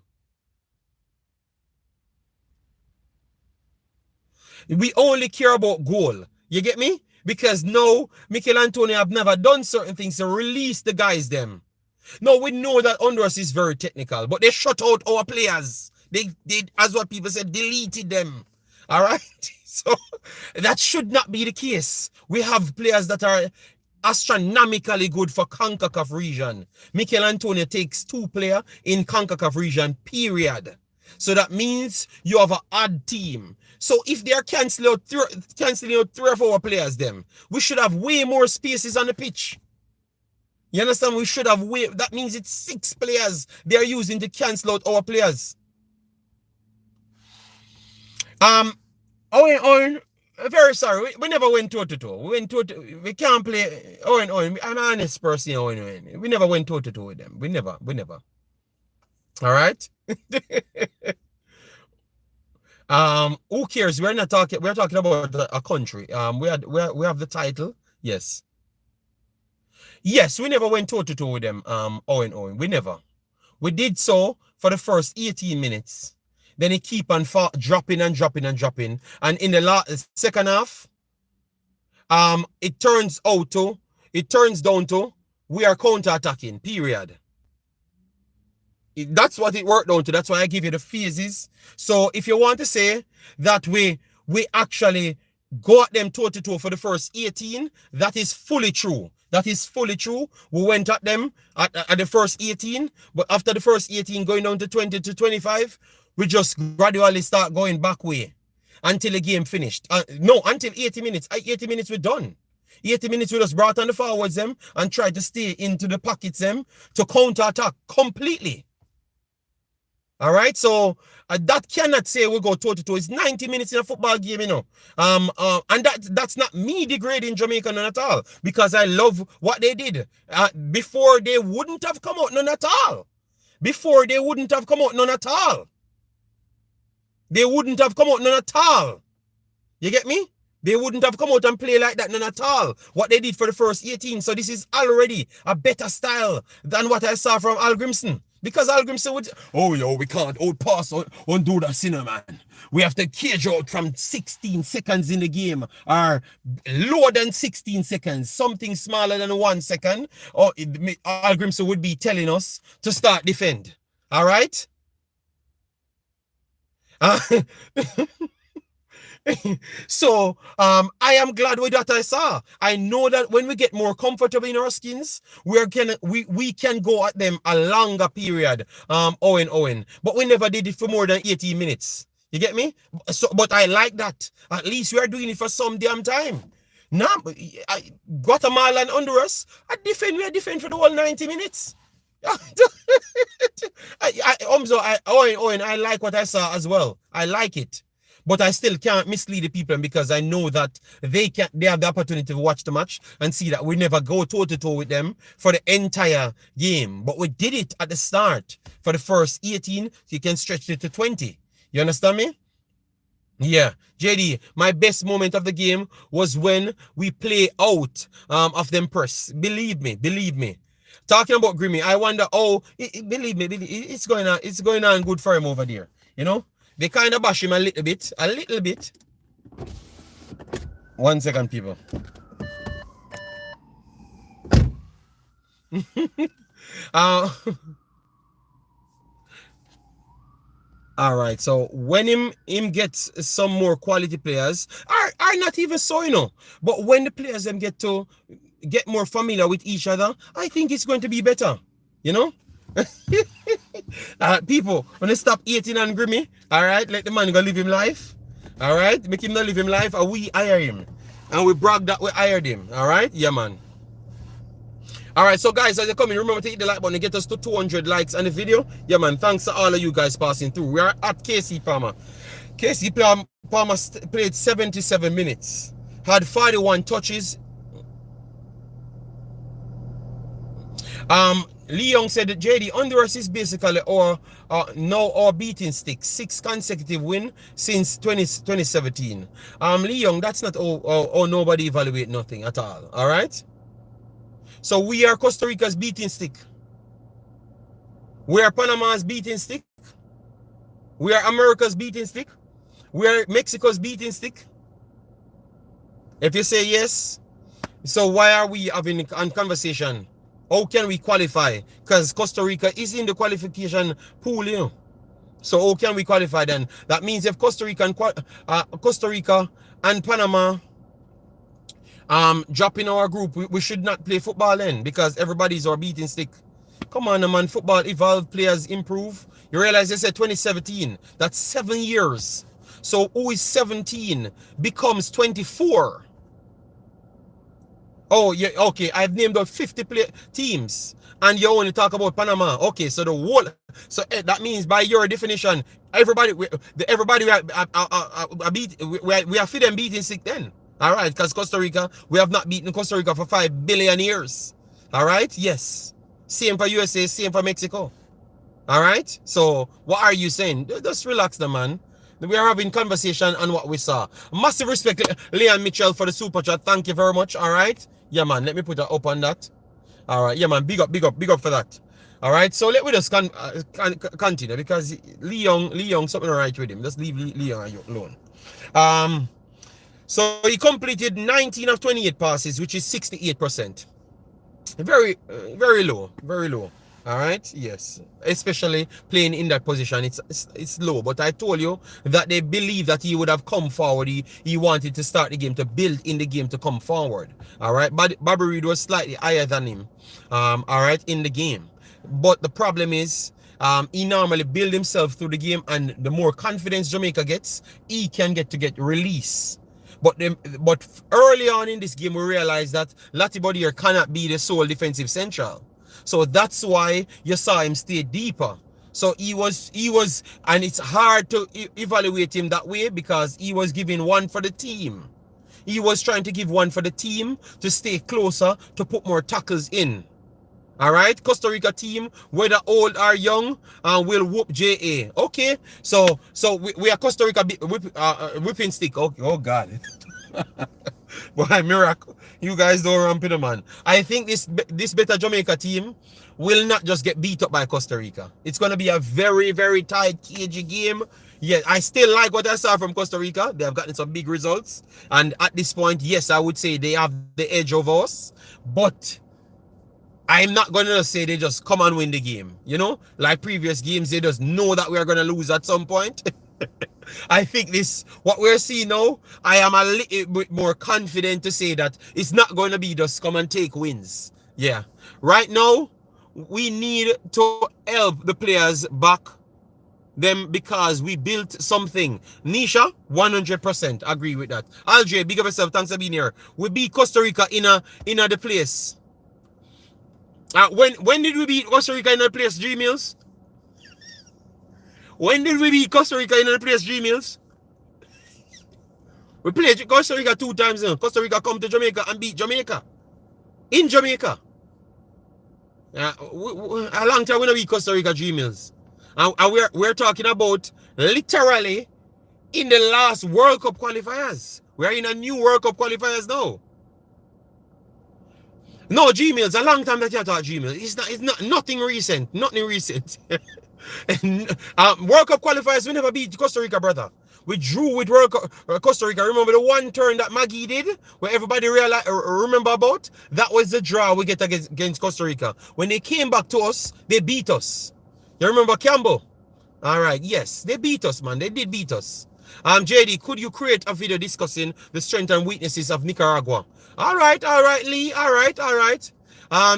We only care about goal. You get me? Because now, Michail Antonio have never done certain things to release the guys them. No, we know that Honduras is very technical, but they shut out our players. They as what people said, deleted them. All right? So, that should not be the case. We have players that are astronomically good for CONCACAF region. Michail Antonio takes 2 players in CONCACAF region, period. So that means you have an odd team. So if they are canceling out 3 or 4 players, them, we should have way more spaces on the pitch. You understand? We should have that means it's 6 players they are using to cancel out our players. Owen, very sorry. We never went toe-to-toe. We can't play Owen. I'm an honest person, Owen. We never went toe-to-toe with them. We never. All right? Who cares? We're talking about a country. We have the title. Yes, we never went toe-to-toe with them. Owen. We never. We did so for the first 18 minutes. Then he keep on dropping. And in the second half, it turns down to we are counter-attacking, period. That's what it worked down to. That's why I give you the phases. So if you want to say that we actually go at them toe-to-toe for the first 18, that is fully true. We went at them at the first 18, but after the first 18 going down to 20 to 25, we just gradually start going back way until the game finished. Until 80 minutes. 80 minutes we're done. 80 minutes we just brought on the forwards them and tried to stay into the pockets them to counter-attack completely. All right, so that cannot say we go toe-to-toe. It's 90 minutes in a football game, you know. And that's not me degrading Jamaica none at all, because I love what they did. Before they wouldn't have come out none at all. You get me? They wouldn't have come out and play like that none at all. What they did for the first 18. So this is already a better style than what I saw from Al Grimson. Because Al Grimson would, we can't outpass Honduras, man. We have to cage out from 16 seconds in the game, or lower than 16 seconds, something smaller than 1 second. Or Al Grimson would be telling us to start defend. All right? So I am glad with what I saw. I know that when we get more comfortable in our skins, we can go at them a longer period. Owen. But we never did it for more than 18 minutes. You get me? So, but I like that. At least we are doing it for some damn time. Now, Guatemala and Honduras, we defend for the whole 90 minutes. Owen, I like what I saw as well. I like it. But I still can't mislead the people because I know that they have the opportunity to watch the match and see that we never go toe-to-toe with them for the entire game. But we did it at the start for the first 18, so you can stretch it to 20. You understand me? Yeah, JD, my best moment of the game was when we play out of them press. Believe me. Talking about Grimmy, I wonder, believe me, it's going on good for him over there. You know, they kind of bash him a little bit. 1 second, people. All right, so when him gets some more quality players, are not even so, you know. But when the players them get more familiar with each other, I think it's going to be better, you know. People, when they stop eating and Grimmy, all right, let the man go live him life. All right, make him not live him life, and we hire him, and we brag that we hired him. All right, yeah, man. All right, so guys, as you come in, remember to hit the like button and get us to 200 likes on the video. Yeah, man, thanks to all of you guys passing through. We are at KC Palmer. KC Palmer played 77 minutes, had 41 touches. Lee Young said that JD, Honduras is basically now our beating stick. 6 consecutive win since 2017. Lee Young, that's not nobody evaluate nothing at all. All right. So we are Costa Rica's beating stick. We are Panama's beating stick. We are America's beating stick. We are Mexico's beating stick. If you say yes, so why are we having a conversation? How can we qualify? Because Costa Rica is in the qualification pool, you know. So how can we qualify then? That means if Costa Rica and Panama drop in our group, we should not play football then because everybody's our beating stick. Come on, man. Football evolve, players improve. You realize they said 2017. That's 7 years. So who is 17 becomes 24. Oh, yeah, okay. I've named out 50 teams, and you only talk about Panama. Okay, so the whole, so that means by your definition, everybody we are fit and beating sick then. All right, because Costa Rica, we have not beaten Costa Rica for 5 billion years. All right, yes. Same for USA, same for Mexico. All right, so what are you saying? Just relax, the man. We are having conversation on what we saw. Massive respect, Leon Mitchell, for the super chat. Thank you very much. All right. Yeah, man. Let me put that up on that. All right. Yeah, man. Big up for that. All right. So let me just continue because Lee Young, something right with him. Just leave Lee Young alone. So he completed 19 of 28 passes, which is 68%. Very, very low. Very low. All right, yes, especially playing in that position, it's low. But I told you that they believe that he would have come forward. He wanted to start the game, to build in the game, to come forward. All right, but Bobby Reed was slightly higher than him. All right, in the game. But the problem is, he normally build himself through the game, and the more confidence Jamaica gets, he can get release. But early on in this game, we realized that Lati Bodier cannot be the sole defensive central. So that's why you saw him stay deeper. So he was, and it's hard to evaluate him that way because he was giving one for the team. He was trying to give one for the team to stay closer, to put more tackles in. All right, Costa Rica team, whether old or young, will whoop JA. Okay, so we are Costa Rica whipping stick. Okay, oh God. Boy, miracle. You guys don't ramp it, man. I think this better Jamaica team will not just get beat up by Costa Rica. It's going to be a very, very tight, cagey game. Yeah, I still like what I saw from Costa Rica. They have gotten some big results. And at this point, yes, I would say they have the edge over us. But I'm not going to say they just come and win the game. You know, like previous games, they just know that we are going to lose at some point. I think what we're seeing now, I am a little bit more confident to say that it's not going to be just come and take wins. Yeah. Right now, we need to help the players back them because we built something. Nisha, 100% agree with that. Alger, big up yourself. Thanks for being here. We beat Costa Rica in the place. When did we beat Costa Rica in the place, G Mills? When did we beat Costa Rica in the place, G Mills? We played Costa Rica 2 times now. Costa Rica come to Jamaica and beat Jamaica. In Jamaica. A long time we don't beat Costa Rica G-Mills. And we're talking about literally in the last World Cup qualifiers. We're in a new World Cup qualifiers now. No, G-Mills, a long time that you talk G-Mills. It's not nothing recent. Nothing recent. World Cup qualifiers, we never beat Costa Rica, brother. We drew with Costa Rica. Remember the one turn that Maggie did, where everybody remember about? That was the draw we get against Costa Rica. When they came back to us, they beat us. You remember Campbell? All right, yes, they beat us, man. They did beat us. JD, could you create a video discussing the strengths and weaknesses of Nicaragua? All right, Lee. All right.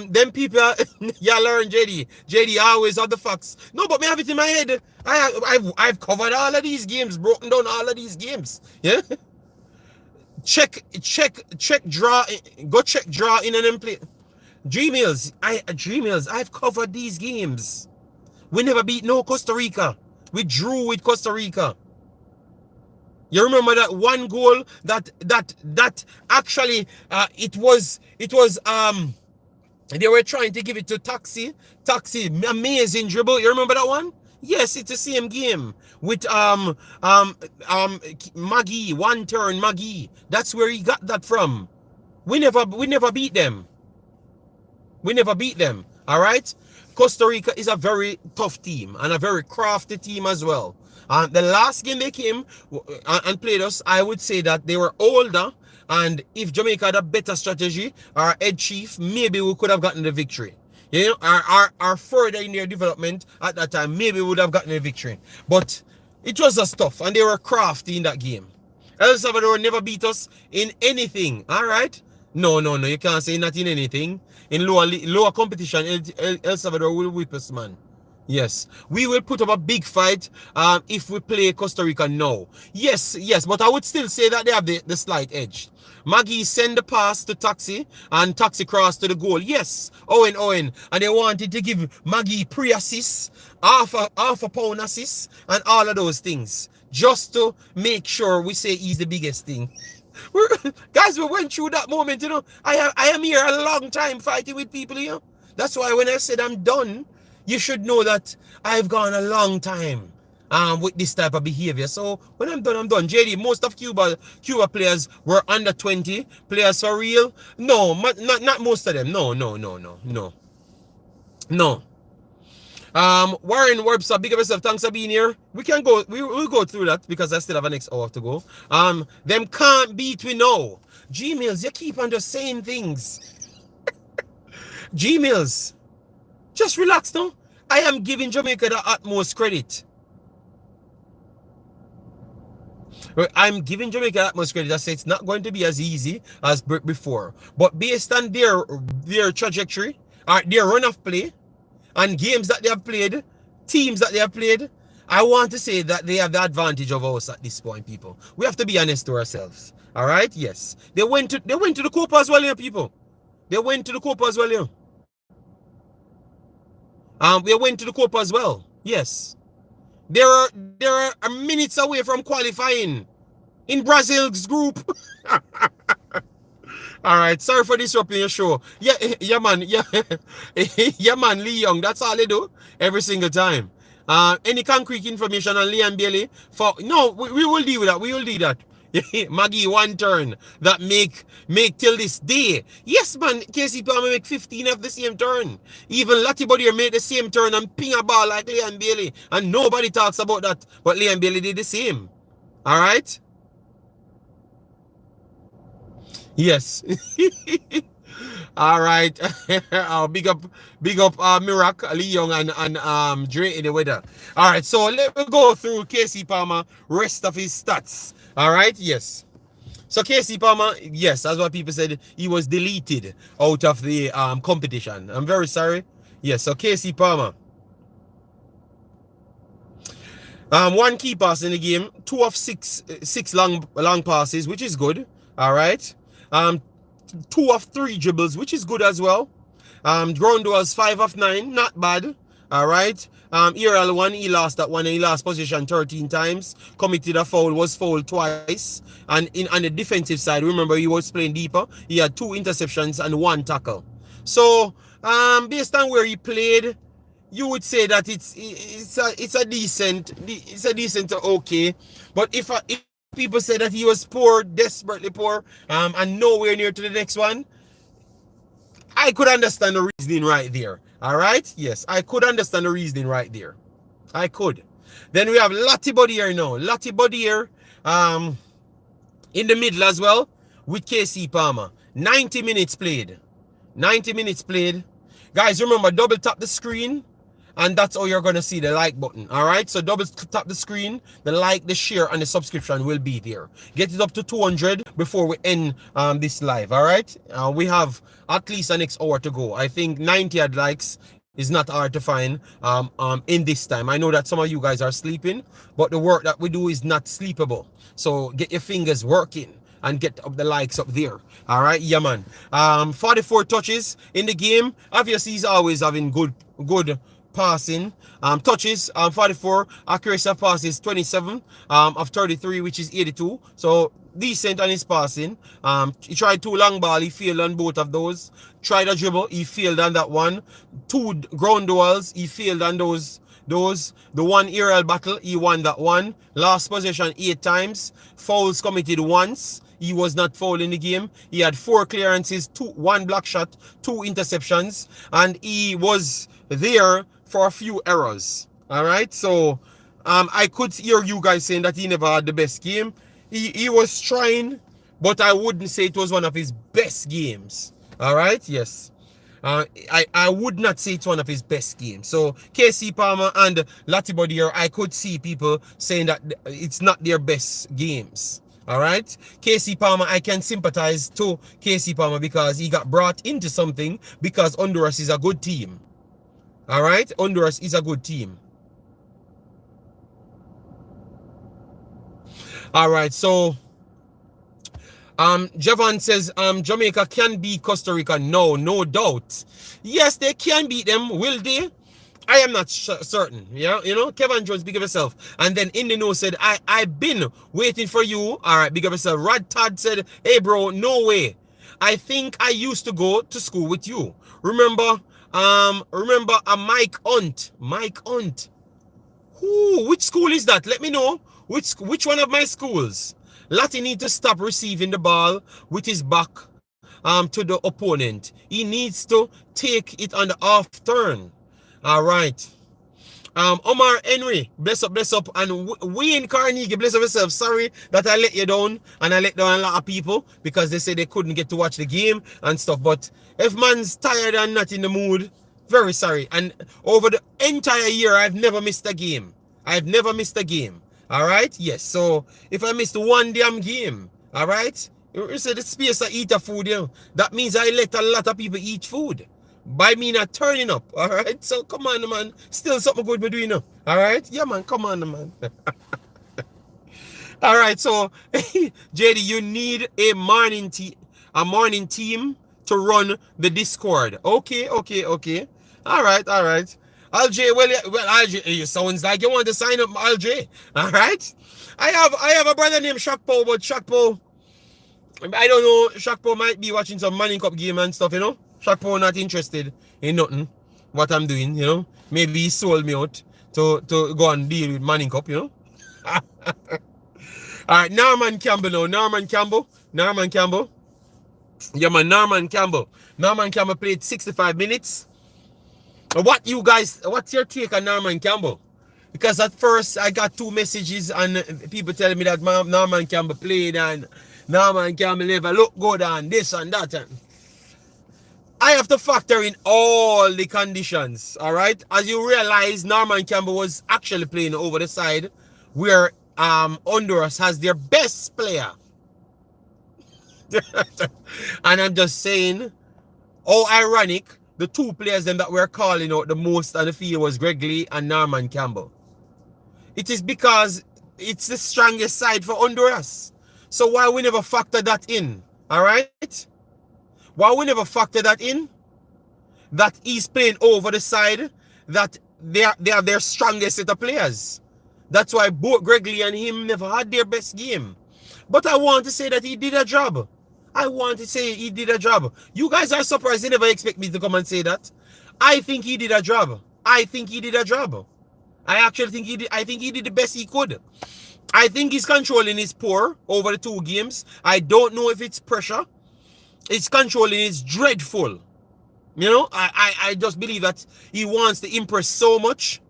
Them people, yeah, learn JD. JD always have the facts. No, but me have it in my head. I've covered all of these games, broken down all of these games. Yeah. Check draw. Go check draw in and play. G-Mills, I've covered these games. We never beat no Costa Rica. We drew with Costa Rica. You remember that one goal that actually it was they were trying to give it to Taxi, amazing dribble. You remember that one? Yes, it's the same game with Maggie, one turn Maggie. That's where he got that from. We never beat them. We never beat them. All right? Costa Rica is a very tough team and a very crafty team as well. The last game they came and played us, I would say that they were older, and if Jamaica had a better strategy, our head chief, maybe we could have gotten the victory. You know, our further in their development at that time, maybe we would have gotten the victory. But it was just tough, and they were crafty in that game. El Salvador never beat us in anything, all right? No, you can't say not in anything. In lower competition, El Salvador will whip us, man. Yes, we will put up a big fight if we play Costa Rica now. Yes, but I would still say that they have the slight edge. Maggie send the pass to Taxi and Taxi cross to the goal. Yes, Owen. And they wanted to give Maggie pre-assist, half a pound assist, and all of those things. Just to make sure we say he's the biggest thing. Guys, we went through that moment, you know. I am here a long time fighting with people, you know. That's why when I said I'm done, you should know that I've gone a long time with this type of behavior. So when I'm done, I'm done. JD, most of Cuba players were under 20 players for real. No, not most of them. No. Warren Webster, big up yourself. Thanks for being here. We can go. We'll go through that because I still have an next hour to go. Them can't beat we know. G-Mills, you keep on just saying things. G-Mills, just relax now. I am giving Jamaica the utmost credit. I'm giving Jamaica the utmost credit. I say it's not going to be as easy as before. But based on their trajectory, or their run of play, and games that they have played, teams that they have played, I want to say that they have the advantage of us at this point, people. We have to be honest to ourselves. All right? Yes. They went to the Copa as well, people. They went to the Copa as well, they went to the Copa as well. Yes. They are minutes away from qualifying in Brazil's group. All right, sorry for disrupting your show. Yeah, man. Yeah, man, Lee Young. That's all they do every single time. Any concrete information on Liam Bailey? No, we will deal with that. We will do that. Maggie, one turn that make till this day. Yes, man. KC Palmer make 15 of the same turn. Even Lottie Bodier made the same turn and ping a ball like Liam Bailey, and nobody talks about that. But Liam Bailey did the same. All right. Yes. All right. Big up Mirak, Lee Young, and Dre in the weather. All right, so let me go through KC Palmer rest of his stats. All right, yes. So KC Palmer, yes, that's what people said, he was deleted out of the competition. I'm very sorry. Yes, so KC Palmer. One key pass in the game, 2 of 6 long passes, which is good. All right. 2 of 3 dribbles, which is good as well. Ground was 5 of 9, not bad. All right. Iral one, he lost that one, and he lost position 13 times. Committed a foul, was fouled twice. And on the defensive side, remember he was playing deeper. He had 2 interceptions and 1 tackle. So, based on where he played, you would say that it's a decent okay. But if people say that he was poor, desperately poor, and nowhere near to the next one, I could understand the reasoning right there. All right? Yes, I could understand the reasoning right there. I could. Then we have Lottie Bodier now. Lottie Bodier in the middle as well with KC Palmer. 90 minutes played. 90 minutes played. Guys, remember, double tap the screen, and that's how you're going to see the like button. All right? So double tap the screen, the like, the share, and the subscription will be there. Get it up to 200 before we end this live. All right? We have at least the next hour to go. I think 90 odd likes is not hard to find in this time. I know that some of you guys are sleeping, but the work that we do is not sleepable. So get your fingers working and get up the likes up there. All right? Yeah, man. 44 touches in the game. Obviously, he's always having good passing. Touches, 44. Accuracy of passes, 27 of 33, which is 82. So decent on his passing. He tried 2 long ball. He failed on both of those. Tried a dribble. He failed on that one. 2 ground duels. He failed on those. The 1 aerial battle, he won that one. Last possession 8 times. Fouls committed once. He was not fouled in the game. He had 4 clearances, 1 block shot, 2 interceptions, and he was there for a few errors. All right, so I could hear you guys saying that he never had the best game. He was trying, but I wouldn't say it was one of his best games. All right, yes. I would not say it's one of his best games. So KC Palmer and Lottie Bodier, I could see people saying that it's not their best games. All right, KC Palmer, I can sympathize to KC Palmer because he got brought into something because Honduras is a good team. All right, Honduras is a good team. All right, so Javon says Jamaica can beat Costa Rica. No doubt. Yes, they can beat them. Will they? I am not certain. Yeah, you know, Kevin Jones, big of yourself. And then in the know said, I've been waiting for you. All right, big of yourself. Rod Todd said, hey bro, no way. I think I used to go to school with you. Remember Mike Hunt. Mike Hunt. Which school is that? Let me know. Which one of my schools? Lottie need to stop receiving the ball with his back to the opponent. He needs to take it on the off turn. All right. Omar Henry, bless up. And Wayne Carnegie, bless up yourself. Sorry that I let you down. And I let down a lot of people because they said they couldn't get to watch the game and stuff. But if man's tired and not in the mood, very sorry. And over the entire year, I've never missed a game. I've never missed a game. All right? Yes. So if I missed one damn game, all right? You said the space to eat a food, you know, that means I let a lot of people eat food. By me not turning up, all right? So come on, man. Still something good we're doing now, all right? Yeah, man. Come on, man. All right. So, JD, you need a morning team to run the Discord. Okay. All right. LJ, well, LJ, it sounds like you want to sign up, LJ. All right. I have a brother named Shakpo, but Shakpo, I don't know. Shakpo might be watching some Manning Cup game and stuff, you know. Shakpo not interested in nothing what I'm doing, you know. Maybe he sold me out to go and deal with Manning Cup, you know. All right, Norman Campbell now. Norman Campbell. Yeah, man, Norman Campbell. Norman Campbell played 65 minutes. What's your take on Norman Campbell? Because at first I got 2 messages and people telling me that Norman Campbell played and Norman Campbell never look good and this and that. And I have to factor in all the conditions, all right? As you realize, Norman Campbell was actually playing over the side where Honduras has their best player. And I'm just saying, ironic, the 2 players then that we're calling out the most on the field was Reggae and Norman Campbell. It is because it's the strongest side for Honduras. So why we never factor that in, all right? Why we never factor that in? That he's playing over the side that they are their strongest set of players. That's why both Gregory and him never had their best game. But I want to say that he did a job. I want to say he did a job. You guys are surprised. You never expect me to come and say that. I think he did a job. I think he did a job. I actually think he did. I think he did the best he could. I think his controlling is poor over the 2 games. I don't know if it's pressure. His controlling is dreadful. You know, I just believe that he wants to impress so much.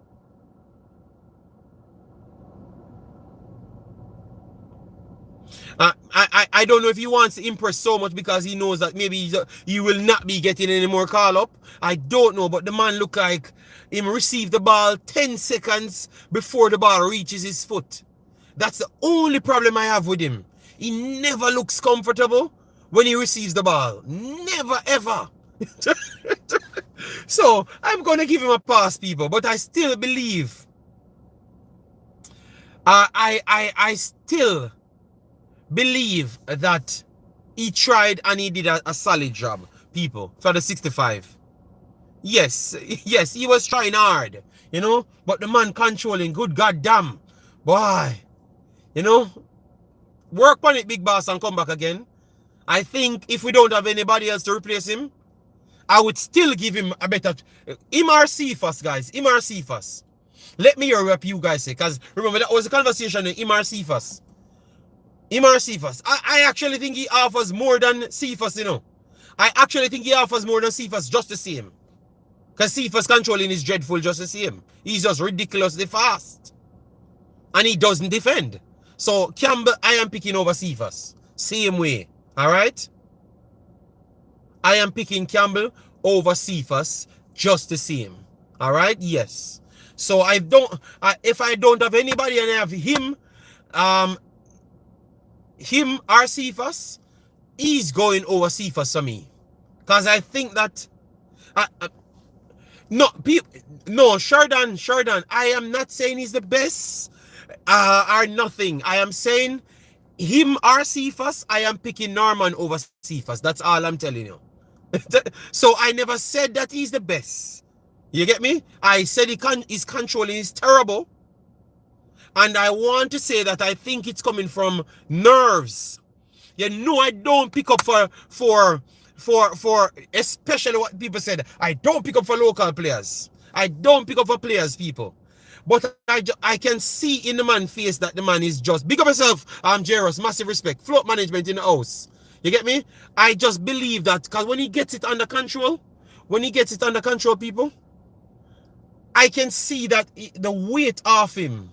I don't know if he wants to impress so much because he knows that maybe he will not be getting any more call up. I don't know, but the man look like him receive the ball 10 seconds before the ball reaches his foot. That's the only problem I have with him. He never looks comfortable when he receives the ball. Never, ever. So, I'm going to give him a pass, people. But I still believe... I still believe that he tried and he did a solid job, people, for the 65. Yes, he was trying hard, you know, but the man controlling, good goddamn. Boy, you know, work on it, big boss, and come back again. I think if we don't have anybody else to replace him, I would still give him a better... Him or Cephas, guys. Him or Cephas. Let me hear what you guys say, because remember, that was a conversation with him or Cephas. Him or Cephas. I actually think he offers more than Cephas, you know. I actually think he offers more than Cephas just the same. Because Cephas controlling is dreadful just the same. He's just ridiculously fast. And he doesn't defend. So, Campbell, I am picking over Cephas. Same way. Alright? I am picking Campbell over Cephas just the same. Alright? Yes. So, if I don't have anybody and I have him or Cephas, he's going over Cephas for me. Because I think that... No, Sheridan, I am not saying he's the best or nothing. I am saying him or Cephas, I am picking Norman over Cephas. That's all I'm telling you. So I never said that he's the best. You get me? I said his controlling is terrible. And I want to say that I think it's coming from nerves. You know, I don't pick up for especially what people said. I don't pick up for local players. I don't pick up for players, people. But I can see in the man's face that the man is just... Big up yourself, Girlz. Massive respect. Float management in the house. You get me? I just believe that because when he gets it under control, people, I can see that the weight off him.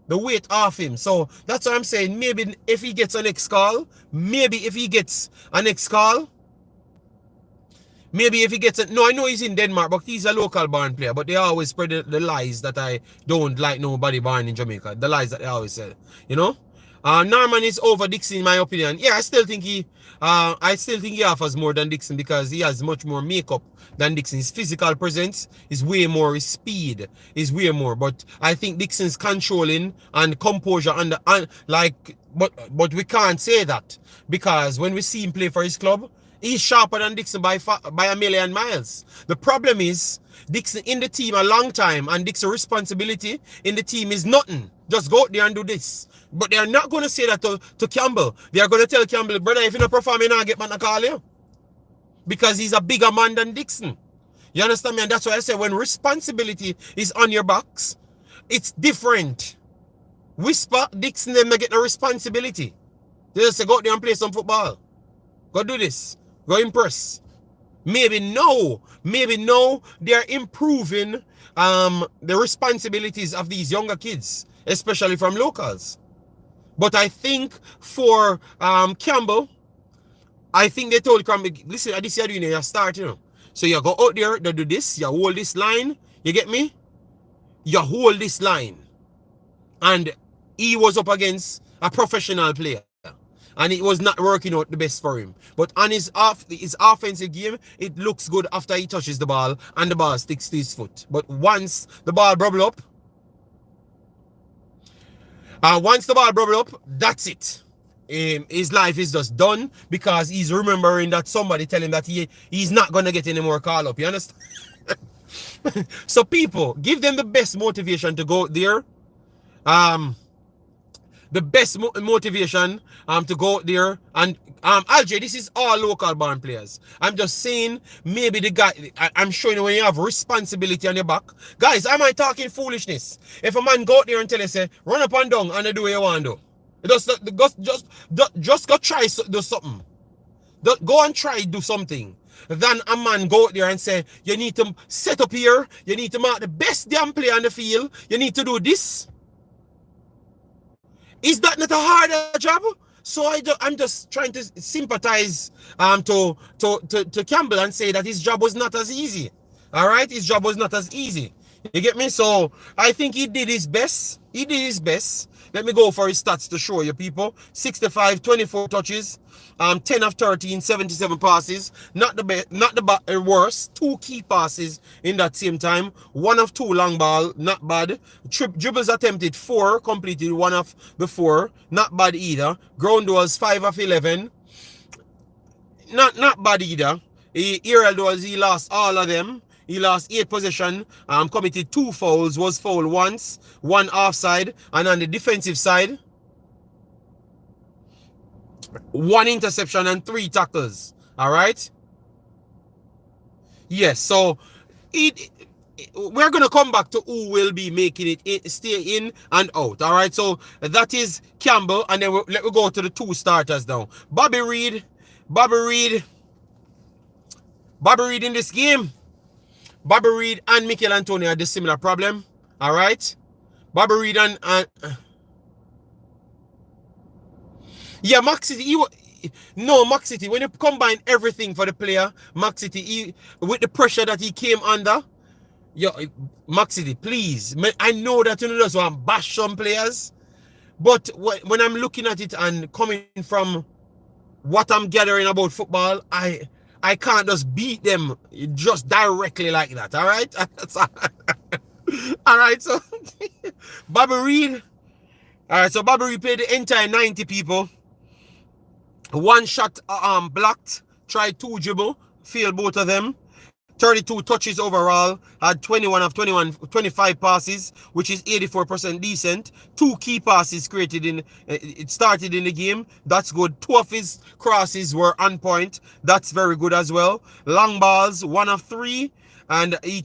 The weight off him. So that's what I'm saying. Maybe if he gets an next call, maybe if he gets a next call, maybe if he gets it. No, I know he's in Denmark, but he's a local born player. But they always spread the lies that I don't like nobody born in Jamaica. The lies that they always said. You know? Norman is over Dixon in my opinion. Yeah, I still think he offers more than Dixon because he has much more makeup than Dixon. His physical presence is way more, his speed is way more. But I think Dixon's controlling and composure but we can't say that because when we see him play for his club, he's sharper than Dixon by a million miles. The problem is Dixon in the team a long time and Dixon's responsibility in the team is nothing. Just go out there and do this. But they are not going to say that to Campbell. They are going to tell Campbell, brother, if you don't perform, you don't get man to call you. Because he's a bigger man than Dixon. You understand me? And that's why I say when responsibility is on your backs, it's different. Whisper, Dixon, them not get no responsibility. They just say, go out there and play some football. Go do this. Go impress. Maybe no, they are improving the responsibilities of these younger kids, especially from locals. But I think for Campbell, I think they told Campbell, listen, this you're doing, you start, you know. So you go out there, you do this, you hold this line, you get me? You hold this line. And he was up against a professional player. And it was not working out the best for him. But on his offensive game, it looks good after he touches the ball and the ball sticks to his foot. But once the ball bubble up, that's it. His life is just done because he's remembering that somebody tell him that he's not going to get any more call up. You understand? So people, give them the best motivation to go out there. The best motivation to go out there. And Alger, this is all local born players. I'm just saying, maybe the guy, I'm showing you when you have responsibility on your back. Guys, am I talking foolishness? If a man go out there and tell you, say, run up and down and do what you want to do. Just go try do something. Go and try do something. Then a man go out there and say, you need to set up here, you need to mark the best damn player on the field, you need to do this. Is that not a harder job? So I'm just trying to sympathize to Campbell and say that his job was not as easy. All right, his job was not as easy. You get me? So I think he did his best. He did his best. Let me go for his stats to show you people. 65, 24 touches, 10 of 13, 77 passes. Not the worst. 2 key passes in that same time. 1 of 2 long ball, not bad. Dribbles attempted 4, completed 1 of the 4. Not bad either. Ground was 5 of 11. Not bad either. He lost all of them. He lost 8 possession, committed 2 fouls, was fouled once, 1 offside, and on the defensive side, 1 interception and 3 tackles. All right? Yes, so we're going to come back to who will be making it stay in and out. All right, so that is Campbell, and then let me go to the 2 starters now. Bobby Reid in this game. Bobby Reid and Michail Antonio had a similar problem. All right. Bobby Reid and yeah, Maxit. Maxit. When you combine everything for the player, Maxit, with the pressure that he came under, Maxit, please. I know that you just want to bash some players, but when I'm looking at it and coming from what I'm gathering about football, I can't just beat them just directly like that, all right? All right, so Bobby Reid. All right, so Bobby Reid played the entire 90 people. 1 shot blocked, tried 2 dribble, failed both of them. 32 touches overall, had 21 of 25 passes, which is 84% decent. 2 key passes created it started in the game. That's good. 2 of his crosses were on point. That's very good as well. Long balls, 1 of 3. And he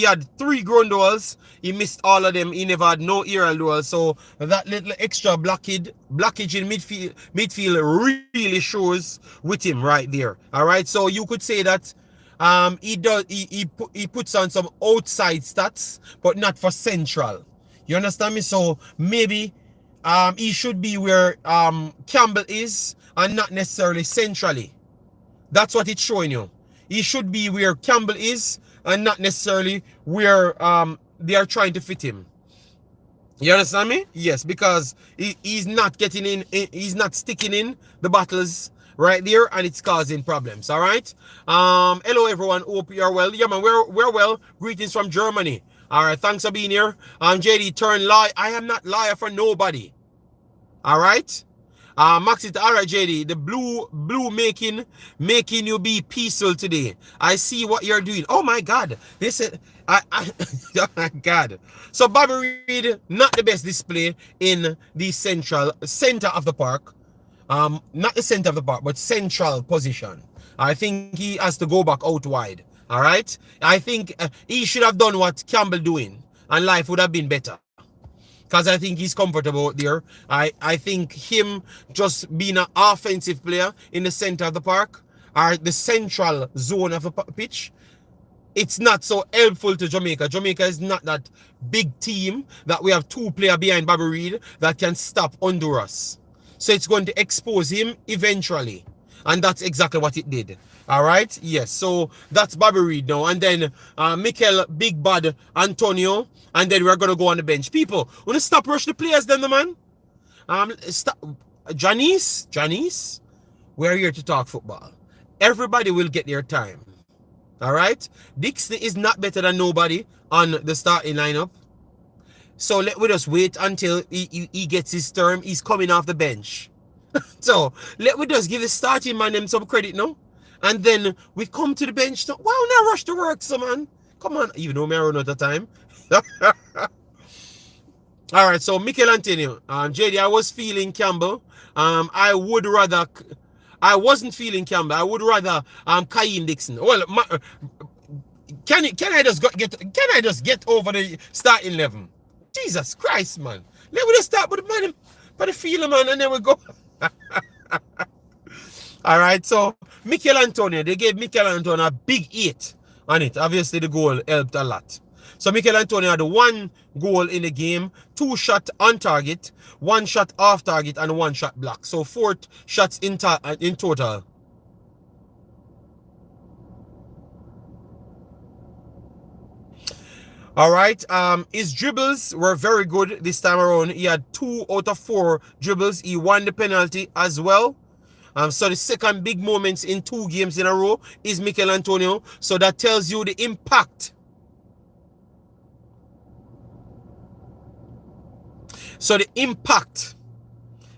had 3 ground duels. He missed all of them. He never had no aerial duels. So that little extra blockage in midfield really shows with him right there. All right. So you could say that he puts on some outside stats, but not for central. You understand me? So maybe he should be where Campbell is and not necessarily centrally. That's what it's showing you. He should be where Campbell is and not necessarily where they are trying to fit him. You understand me? Yes, because he's not getting in, he's not sticking in the battles right there, and it's causing problems. All right. Hello everyone, hope you're well. Yeah man, we're well. Greetings from Germany. All right, thanks for being here. JD turn lie. I am not liar for nobody. All right. Maxit, all right, JD, the blue making you be peaceful today. I see what you're doing. Oh my God, they said, oh my God. So Bobby Reid, not the best display in the center of the park. Not the center of the park, but central position. I think he has to go back out wide. All right. I think he should have done what Campbell doing, and life would have been better. Because I think he's comfortable there. I think him just being an offensive player in the center of the park, or the central zone of the pitch, it's not so helpful to Jamaica. Jamaica is not that big team that we have 2 players behind Bobby Reid that can stop Honduras. So it's going to expose him eventually. And that's exactly what it did. All right? Yes. So that's Bobby Reid now. And then Michail Big Bad Antonio. And then we're going to go on the bench. People, want to stop rush the players then, the man? Stop. Janice, we're here to talk football. Everybody will get their time. All right? Dixon is not better than nobody on the starting lineup. So let we just wait until he gets his term. He's coming off the bench. So let we just give the starting man them some credit now. And then we come to the bench. Why not rush the work, so man? Come on, even though me run out of time. All right, so Michail Antonio, JD, I was feeling Campbell. I wasn't feeling Campbell. I would rather Kaim Dixon. Well, can I just get over the starting 11? Jesus Christ, man. Let me just start with the feeler, man, and then we go. All right, so Michail Antonio, they gave Michail Antonio a big 8 on it. Obviously, the goal helped a lot. So Michail Antonio had 1 goal in the game, 2 shots on target, 1 shot off target, and 1 shot block. So 4 shots in total. All right. His dribbles were very good this time around. He had 2 out of 4 dribbles. He won the penalty as well. So the second big moments in 2 games in a row is Michail Antonio. So that tells you the impact. So the impact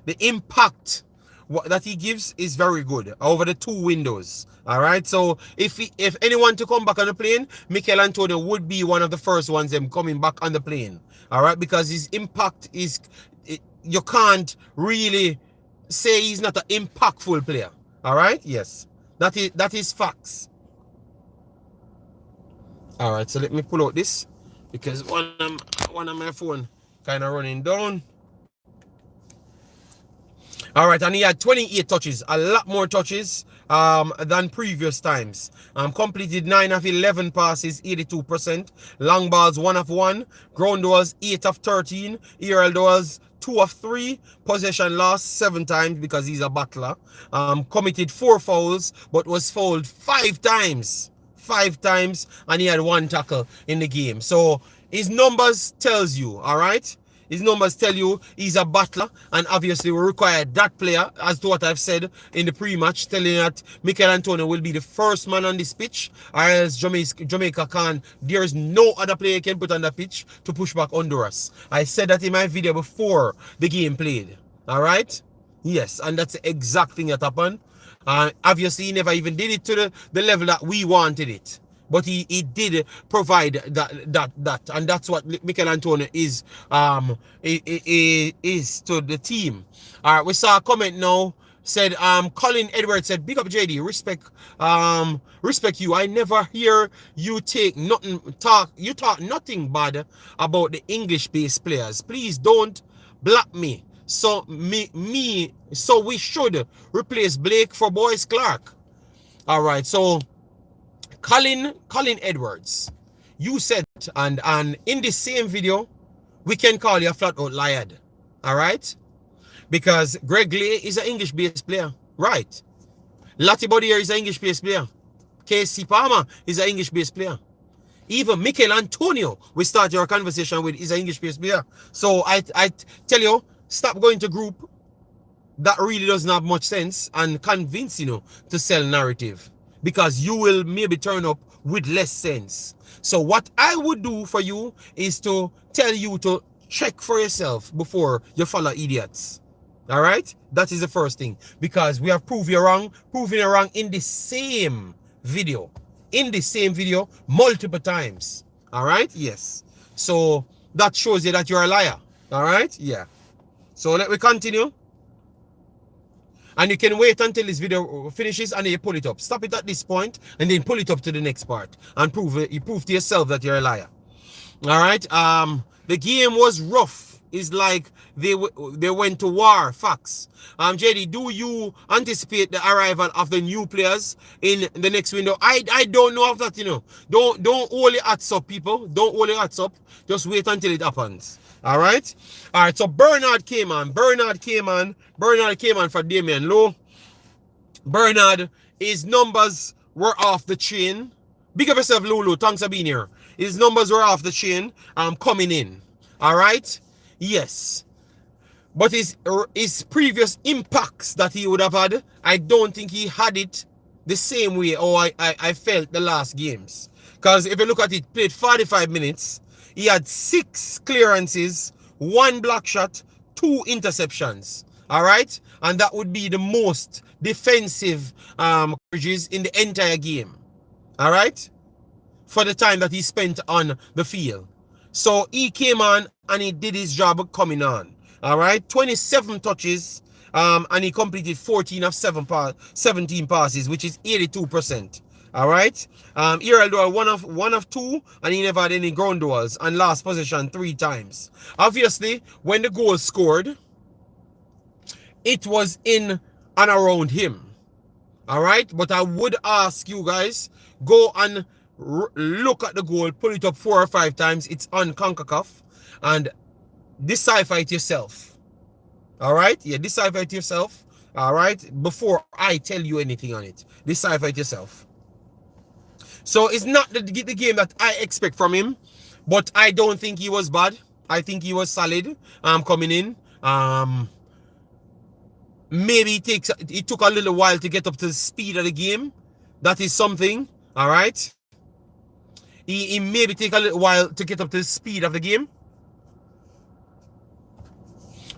that he gives is very good over the 2 windows. All right. So if anyone to come back on the plane, Michail Antonio would be one of the first ones them coming back on the plane. All right, because his impact is, you can't really say he's not an impactful player. All right. Yes, that is facts. All right. So let me pull out this because one of my phone kind of running down. All right, and he had 28 touches, a lot more touches than previous times. Completed 9 of 11 passes, 82%. Long balls 1 of 1. Ground balls 8 of 13. Aerial balls 2 of 3. Possession lost 7 times because he's a battler. Committed 4 fouls, but was fouled 5 times. 5 times, and he had 1 tackle in the game. So his numbers tells you, all right? His numbers tell you he's a battler, and obviously we require that player, as to what I've said in the pre-match, telling that Michail Antonio will be the first man on this pitch, or else Jamaica can. There's no other player can put on the pitch to push back Honduras. I said that in my video before the game played. All right? Yes, and that's the exact thing that happened. Obviously, he never even did it to the level that we wanted it. But he did provide that, and that's what Michail Antonio is to the team. All right, we saw a comment now. Said Colin Edwards said, "Big up JD, respect you. I never hear you talk nothing bad about the English-based players. Please don't block me. So we should replace Blake for Boyz Clark." All right, so Colin Edwards, you said, and in the same video, we can call you a flat out liar. All right? Because Greg Lay is an English-based player. Right. Lottie Bodier is an English-based player. KC Palmer is an English-based player. Even Michail Antonio, we start your conversation with, is an English-based player. So I tell you, stop going to group that really doesn't have much sense and convince to sell narrative. Because you will maybe turn up with less sense. So what I would do for you is to tell you to check for yourself before you follow idiots. All right? That is the first thing. Because we have proven you wrong in the same video. In the same video multiple times. All right? Yes. So that shows you that you're a liar. All right? Yeah. So let me continue. And you can wait until this video finishes and then you pull it up. Stop it at this point and then pull it up to the next part and you prove to yourself that you're a liar. All right. The game was rough. It's like they went to war. Facts. JD, do you anticipate the arrival of the new players in the next window? I don't know of that. Don't hold your hats up, people. Don't hold your hats up. Just wait until it happens. All right. So Bernard came on for Damian Lowe. Bernard, his numbers were off the chain. Big up yourself, Lulu. Thanks for being here. His numbers were off the chain. Coming in. All right. Yes. But his previous impacts that he would have had, I don't think he had it the same way I felt the last games. Because if you look at it, played 45 minutes. He had 6 clearances, 1 block shot, 2 interceptions. All right? And that would be the most defensive coverages in the entire game. All right? for the time that he spent on the field. So he came on and he did his job coming on. All right, 27 touches, and he completed 14 of 17 passes, which is 82%. All right, here do one of two, and he never had any ground duels, and last possession 3 times. Obviously, when the goal scored, it was in and around him. All right, but I would ask you guys, go and look at the goal, pull it up 4 or 5 times. It's on CONCACAF, and decipher it yourself. All right, yeah, decipher it yourself. All right, before I tell you anything on it, decipher it yourself. So it's not the game that I expect from him, but I don't think he was bad. I think he was solid. Coming in. Maybe it took a little while to get up to the speed of the game. That is something. All right. He maybe take a little while to get up to the speed of the game.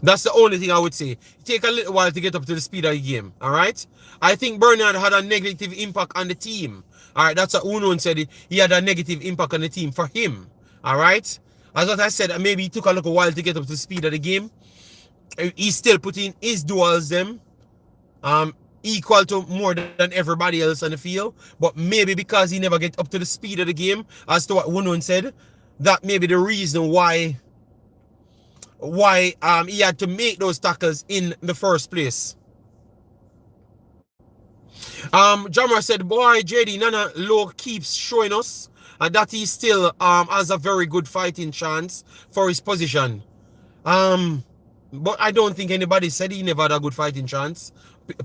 That's the only thing I would say. Take a little while to get up to the speed of the game. All right. I think Bernard had a negative impact on the team. All right. That's what Uno said. He had a negative impact on the team for him. All right. As what I said, maybe he took a little while to get up to the speed of the game. He's still putting his duels them equal to more than everybody else on the field, but maybe because he never get up to the speed of the game, as to what Wunun said, that may be the reason why he had to make those tackles in the first place. Jamar said, boy, JD Nana Low keeps showing us that he still has a very good fighting chance for his position. But I don't think anybody said he never had a good fighting chance.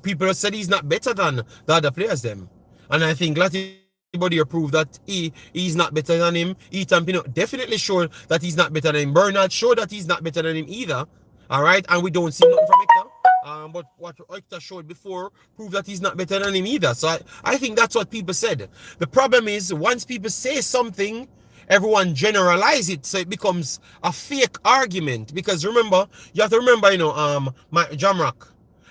People said he's not better than the other players them. And I think everybody proved that he's not better than him. Ethan Pino definitely showed that he's not better than him. Bernard showed that he's not better than him either. All right, and we don't see nothing from Hector. But what Hector showed before proved that he's not better than him either. So I think that's what people said. The problem is, once people say something, everyone generalize it, so it becomes a fake argument. Because remember, you have to remember, Jamrock,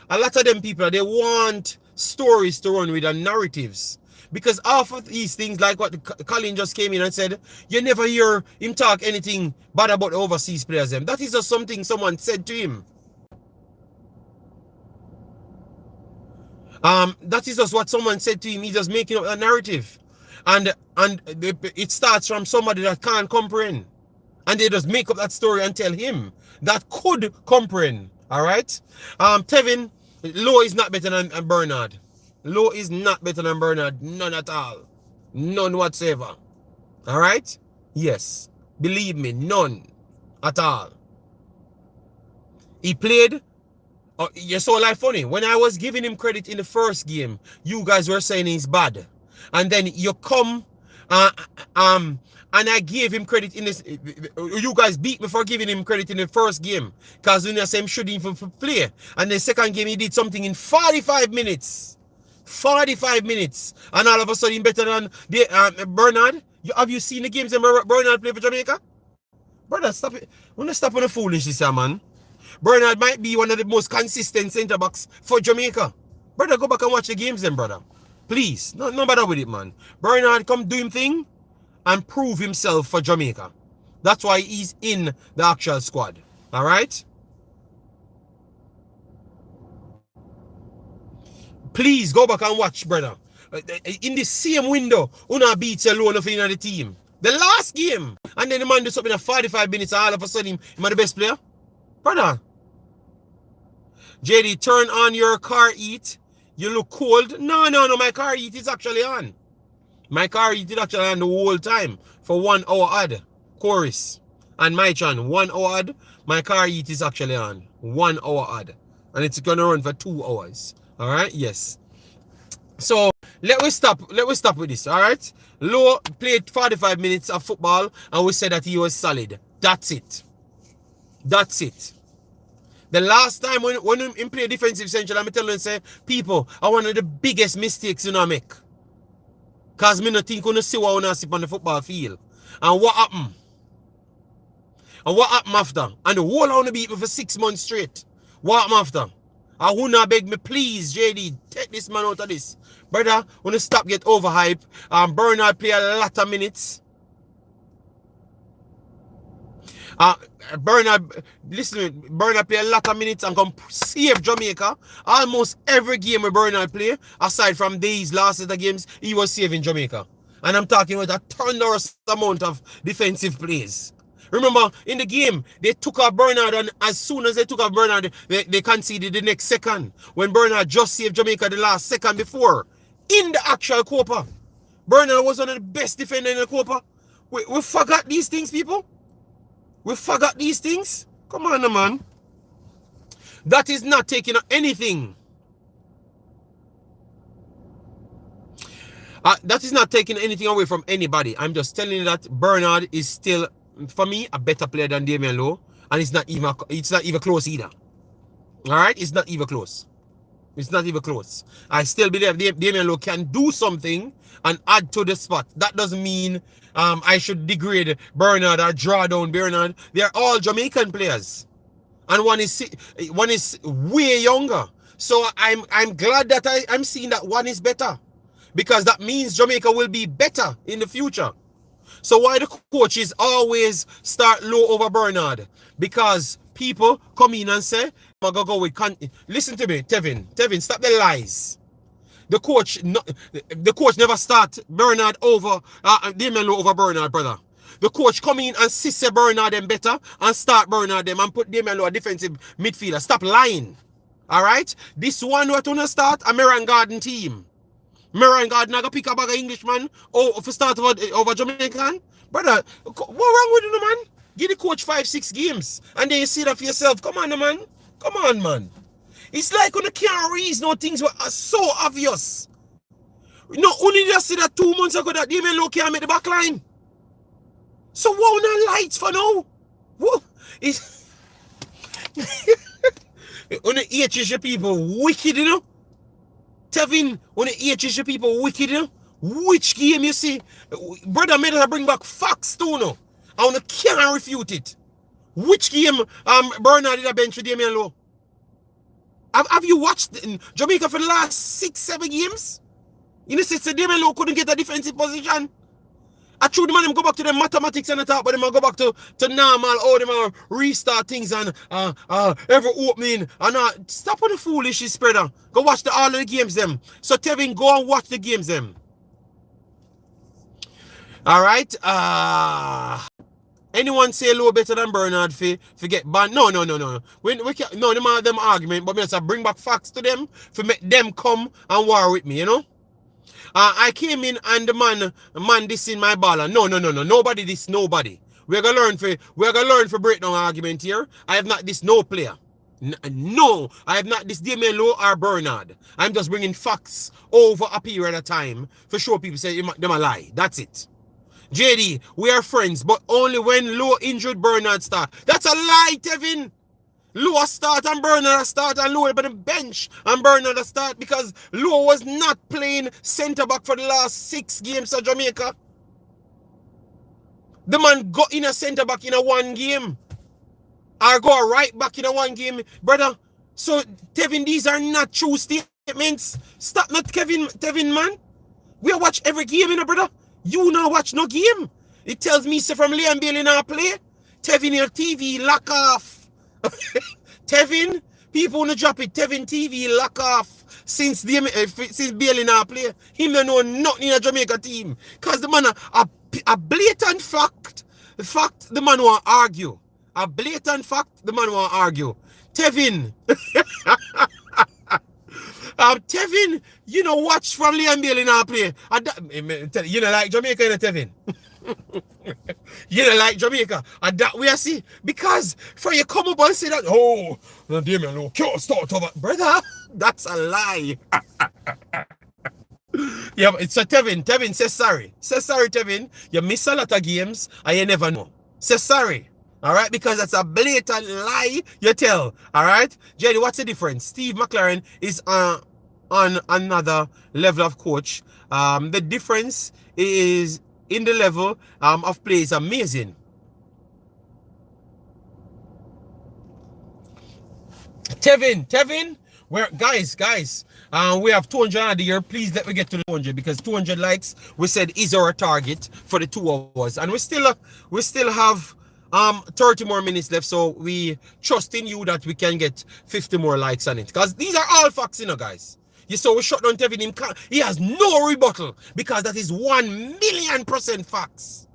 a lot of them people, they want stories to run with and narratives. Because half of these things, like what Colin just came in and said, you never hear him talk anything bad about the overseas players. That is just something someone said to him. That is just what someone said to him. He's just making up a narrative. And it starts from somebody that can't comprehend. And they just make up that story and tell him that could comprehend. All right? Tevin, Low is not better than Bernard. Low is not better than Bernard. None at all. None whatsoever. All right? Yes. Believe me, none at all. He played. You're so like funny. When I was giving him credit in the first game, you guys were saying he's bad. And then you come, and I gave him credit in this. You guys beat me for giving him credit in the first game, because when I say him shouldn't even play. And the second game he did something in 45 minutes. 45 minutes, and all of a sudden better than Bernard. Have you seen the games that Bernard play for Jamaica? Brother, stop it. I'm gonna stop on the foolishness, man. Bernard might be one of the most consistent centre backs for Jamaica. Brother, go back and watch the games then, brother. Please, no bother with it, man. Bernard come do him thing and prove himself for Jamaica. That's why he's in the actual squad. All right? Please go back and watch, brother. In the same window, Una beats alone of in the team. The last game. And then the man do something in 45 minutes and all of a sudden he's the best player. Brother. JD, turn on your car heat. You look cold. No, my car heat is actually on. My car heat is actually on the whole time. For 1 hour odd. Chorus. And my channel, 1 hour odd. My car heat is actually on. 1 hour odd. And it's gonna run for 2 hours. Alright, yes. So let me stop with this. Alright. Low played 45 minutes of football and we said that he was solid. That's it. That's it. The last time when he played defensive central, I'm telling you, say, people are one of the biggest mistakes you make. Because me not think you see what you see on the football field. And what happened? And what happened after? And the whole on beat me for 6 months straight. What happened after? I wanna beg me, please, JD, take this man out of this. Brother, wanna stop get overhype. Bernard play a lot of minutes. Bernard, listen, Bernard play a lot of minutes and come save Jamaica. Almost every game with Bernard play, aside from these last set of games, he was saving Jamaica. And I'm talking about a thunderous amount of defensive plays. Remember, in the game, they took off Bernard, and as soon as they took off Bernard, they conceded the next second. When Bernard just saved Jamaica the last second before. In the actual Copa. Bernard was one of the best defenders in the Copa. We forgot these things, people. We forgot these things. Come on, man. That is not taking anything. That is not taking anything away from anybody. I'm just telling you that Bernard is still, for me, a better player than Damian Lowe, and it's not even close either. All right, it's not even close. It's not even close. I still believe Damian Lowe can do something and add to the spot. That doesn't mean I should degrade Bernard or draw down Bernard. They're all Jamaican players, and one is way younger. So I'm glad that I'm seeing that one is better, because that means Jamaica will be better in the future. So why the coaches always start Lowe over Bernard? Because people come in and say, I'm gonna go with listen to me, Tevin, stop the lies. The coach never start Bernard over Damian Lowe over Bernard, brother. The coach come in and say Bernard them better and start Bernard them and put Damian Lowe a defensive midfielder. Stop lying. Alright? This one we're gonna start a Merran Garden team. Merran Garden I gonna pick up a Englishman for start over Jamaican. Brother, what wrong with you, man? Give the coach 5-6 games and then you see that for yourself. Come on, man. Come on, man. It's like when you can't reason no things are so obvious. No, only just see that 2 months ago that Damian Lowe can't make the back line. So what on lights for now? What? It's on the HH people wicked, you know? Tevin, on the HH people wicked, you know? Which game you see? Brother made us bring back facts too, no? I can't refute it. Which game Bernard did a bench with Damian Lowe? Have you watched Jamaica for the last 6-7 games? You know, since Damian Lowe couldn't get a defensive position. I threw them and them go back to the mathematics and the talk, but them go back to normal, all them restart things and every opening. And stop on the foolishness, spreader. Go watch all of the games them. So Tevin, go and watch the games them. Alright. Anyone say Lowe better than Bernard forget banned? No. We can't, no, them argument, but me just bring back facts to them to make them come and war with me, you know? I came in and the man dissing my baller. No. Nobody diss nobody. We're gonna learn for breakdown argument here. I have not dissed no player. No, I have not dissed Damian Lowe or Bernard. I'm just bringing facts over a period of time for sure people say them a lie. That's it. JD, we are friends, but only when Lowe injured Bernard start. That's a lie, Tevin. Lowe start and Bernard start, and Lowe by the bench and Bernard start because Lowe was not playing centre back for the last 6 games of Jamaica. The man got in a centre back in a 1 game. Or go right back in a 1 game, brother. So Tevin, these are not true statements. Stop not Tevin, man. We watch every game, you know, brother. You not watch no game. It tells me so from Liam Bailey now play. Tevin your TV lock off. Tevin, people wanna drop it. Tevin TV lock off since Bailey now play. Him don't know nothing in a Jamaica team. Cause the man a blatant fact. The fact the man want argue. A blatant fact the man want argue. Tevin. Tevin, you know, watch from Liam Bailey now play. You know, like Jamaica, you know, Tevin. You know, like Jamaica. And that we see. Because for you come up and say that, oh, Damian Lowe can't start over. Brother, that's a lie. Yeah, but it's a Tevin say sorry. Say sorry, Tevin. You miss a lot of games and you never know. Say sorry. Alright, because that's a blatant lie you tell. Alright? Jenny, what's the difference? Steve McLaren is on another level of coach. The difference is in the level of play is amazing. Tevin, We're guys, we have 200 on the year. Please let me get to the 200 because 200 likes we said is our target for the 2 hours, and we still have 30 more minutes left. So we trust in you that we can get 50 more likes on it because these are all facts, you know, guys. You saw we shut down Tevin. He has no rebuttal because that is 1,000,000% facts.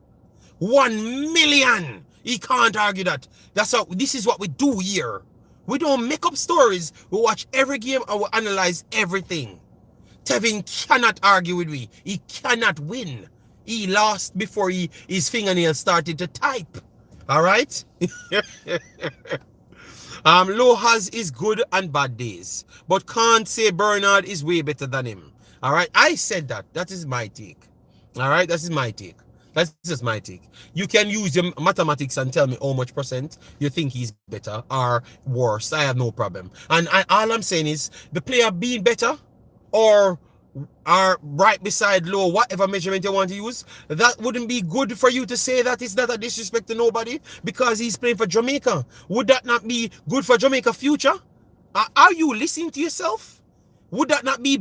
1,000,000. He can't argue that. That's how. This is what we do here. We don't make up stories. We watch every game and we analyze everything. Tevin cannot argue with me. He cannot win. He lost before his fingernails started to type. All right? Low has his good and bad days, but can't say Bernard is way better than him. All right? I said that. That is my take. All right? That is my take. That's just my take. You can use your mathematics and tell me how much percent you think he's better or worse. I have no problem. And all I'm saying is the player being better or are right beside low, whatever measurement you want to use, that wouldn't be good for you to say that it's not a disrespect to nobody because he's playing for Jamaica. Would that not be good for Jamaica future? Are you listening to yourself? Would that not be,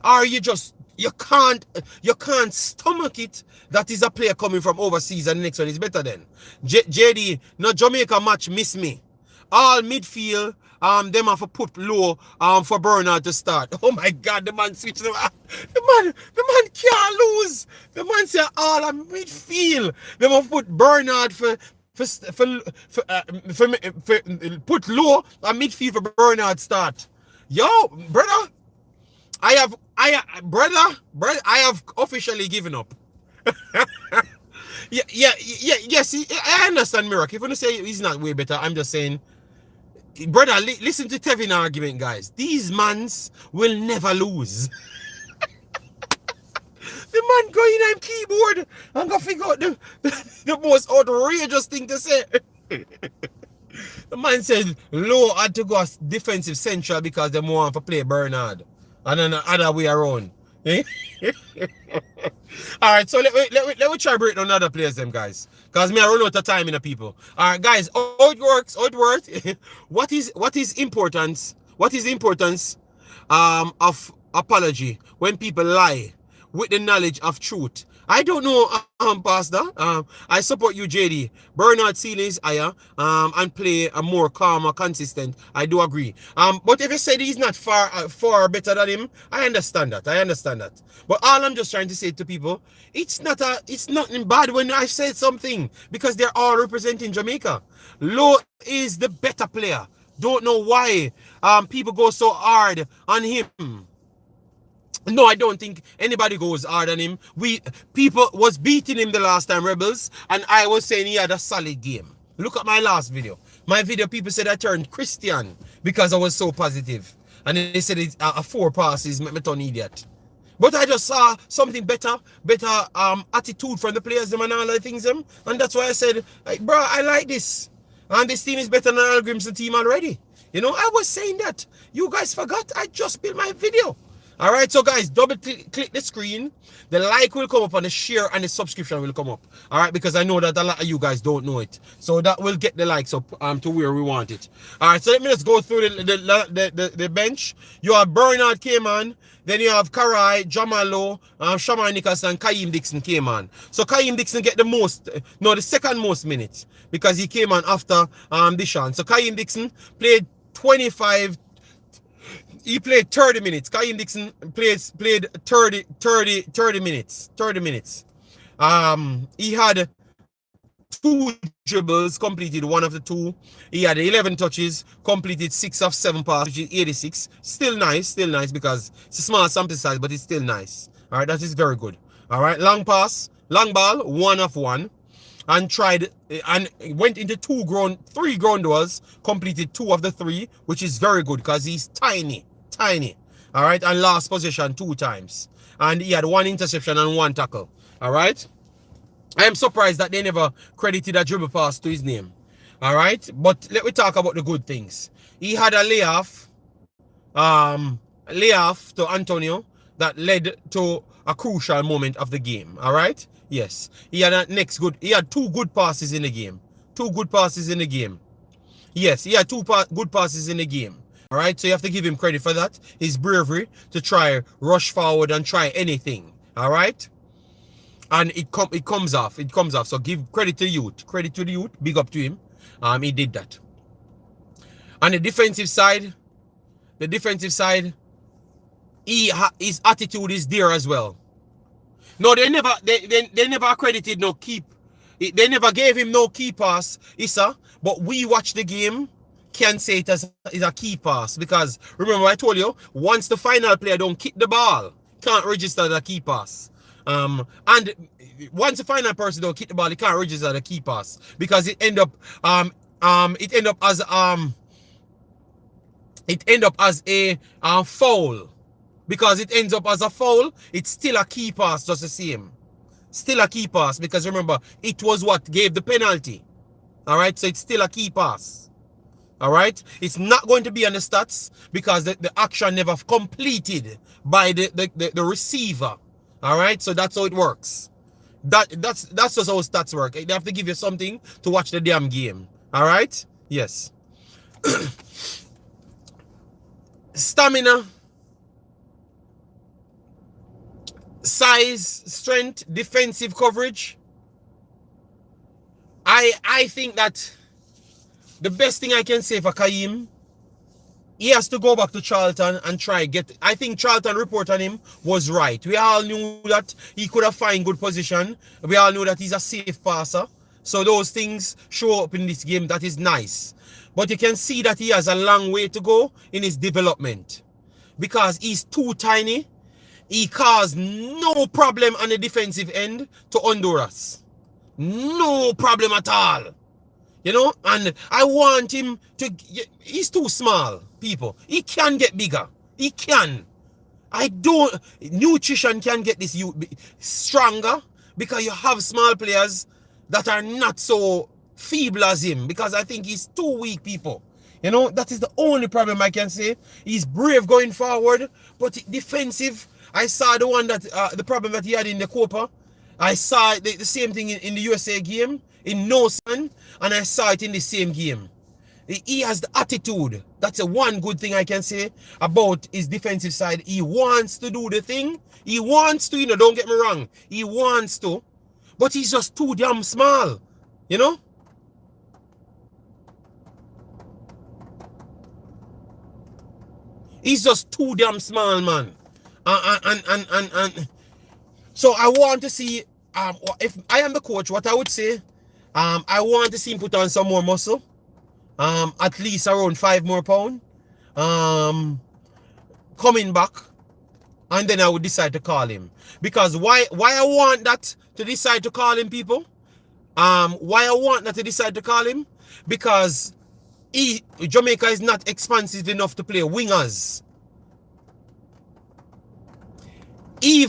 are you just, you can't stomach it that is a player coming from overseas and the next one is better than JD, no Jamaica match miss me. All midfield, them have to put low for Bernard to start. Oh my God, the man switched the man can't lose. The man say all a midfield. Them have put Bernard for put low a midfield for Bernard start. Yo, brother, I have officially given up. Yes, I understand Miracle. If you say he's not way better, I'm just saying, brother, listen to Tevin argument, guys. These mans will never lose. The man going on keyboard and go figure out the most outrageous thing to say. The man said Low had to go as defensive central because they want to play Bernard. And then the other way around. Alright, so let me try break down other players them, guys. Because me I run out of time in the people. Alright, guys, how it works, what is importance of apology when people lie with the knowledge of truth? I don't know, Pastor. I support you, JD. Bernard ceiling is higher, and play a more calmer, consistent. I do agree. But if you said he's not far better than him, I understand that. But all I'm just trying to say to people, it's nothing bad when I said something because they're all representing Jamaica. Low is the better player. Don't know why people go so hard on him. No, I don't think anybody goes hard on him. People was beating him the last time, Rebels, and I was saying he had a solid game. Look at my last video. My video, people said I turned Christian because I was so positive. And they said it's 4 passes make me turn idiot. But I just saw something better attitude from the players them and all the things them. And that's why I said, like, bro, I like this. And this team is better than Al Grimson team already. You know, I was saying that. You guys forgot I just built my video. All right, so guys, double click the screen. The like will come up and the share and the subscription will come up. All right, because I know that a lot of you guys don't know it. So that will get the likes up to where we want it. All right, so let me just go through the bench. You have Bernard came on. Then you have Karai, Jamalo, Shamar Nicholson, and Kaim Dixon came on. So Kaim Dixon get the second most minutes because he came on after Dishon. So Kaim Dixon played 25. He played 30 minutes. Kaim Dixon played 30 minutes. 30 minutes. He had 2 dribbles, completed 1 of the 2. He had 11 touches, completed 6 of 7 passes, which is 86. Still nice because it's a small sample size, but it's still nice. All right, that is very good. All right, long ball, 1 of 1. And went into 3 ground duels, completed 2 of the 3, which is very good because he's tiny. All right, and last possession 2 times. And he had 1 interception and 1 tackle. All right. I am surprised that they never credited a dribble pass to his name. All right, but let me talk about the good things. He had a layoff to Antonio that led to a crucial moment of the game. All right, yes, he had he had 2 good passes in the game. 2 good passes in the game. Yes, he had 2 good passes in the game. right? So you have to give him credit for that. His bravery to try rush forward and try anything. All right? And it comes off. It comes off. So give credit to the youth. Credit to the youth. Big up to him. He did that. On the defensive side, his attitude is there as well. No, they never accredited no keep. They never gave him no key pass, Issa. But we watch the game, can say it as a key pass. Because remember I told you, once the final player don't kick the ball, can't register the key pass. And once the final person don't kick the ball, he can't register the key pass. Because it end up as a foul. Because it ends up as a foul, it's still a key pass just the same. Still a key pass because remember, it was what gave the penalty. Alright, so it's still a key pass. Alright, it's not going to be on the stats because the action never completed by the receiver. Alright, so that's how it works. That's just how stats work. They have to give you something to watch the damn game. Alright, yes. Stamina, size, strength, defensive coverage. I think that the best thing I can say for Kaim, he has to go back to Charlton and try get. I think Charlton report on him was right. We all knew that he could have found good position. We all knew that he's a safe passer. So those things show up in this game. That is nice. But you can see that he has a long way to go in his development. Because he's too tiny. He caused no problem on the defensive end to Honduras. No problem at all. You know, and I want him to, he's too small, people. He can get bigger. He can. Nutrition can get this stronger because you have small players that are not so feeble as him because I think he's too weak, people. You know, that is the only problem I can say. He's brave going forward, but defensive, I saw the one that, the problem that he had in the Copa. I saw the same thing in the USA game, in No Sun, and I saw it in the same game. He has the attitude. That's the one good thing I can say about his defensive side. He wants to do the thing. He wants to, you know, don't get me wrong. He wants to, but he's just too damn small, you know? He's just too damn small, man. And so I want to see, if I am the coach, what I would say, I want to see him put on some more muscle. At least around 5 more pounds. Coming back. And then I would decide to call him. Because why I want that to decide to call him, people? Why I want that to decide to call him? Because Jamaica is not expansive enough to play wingers. We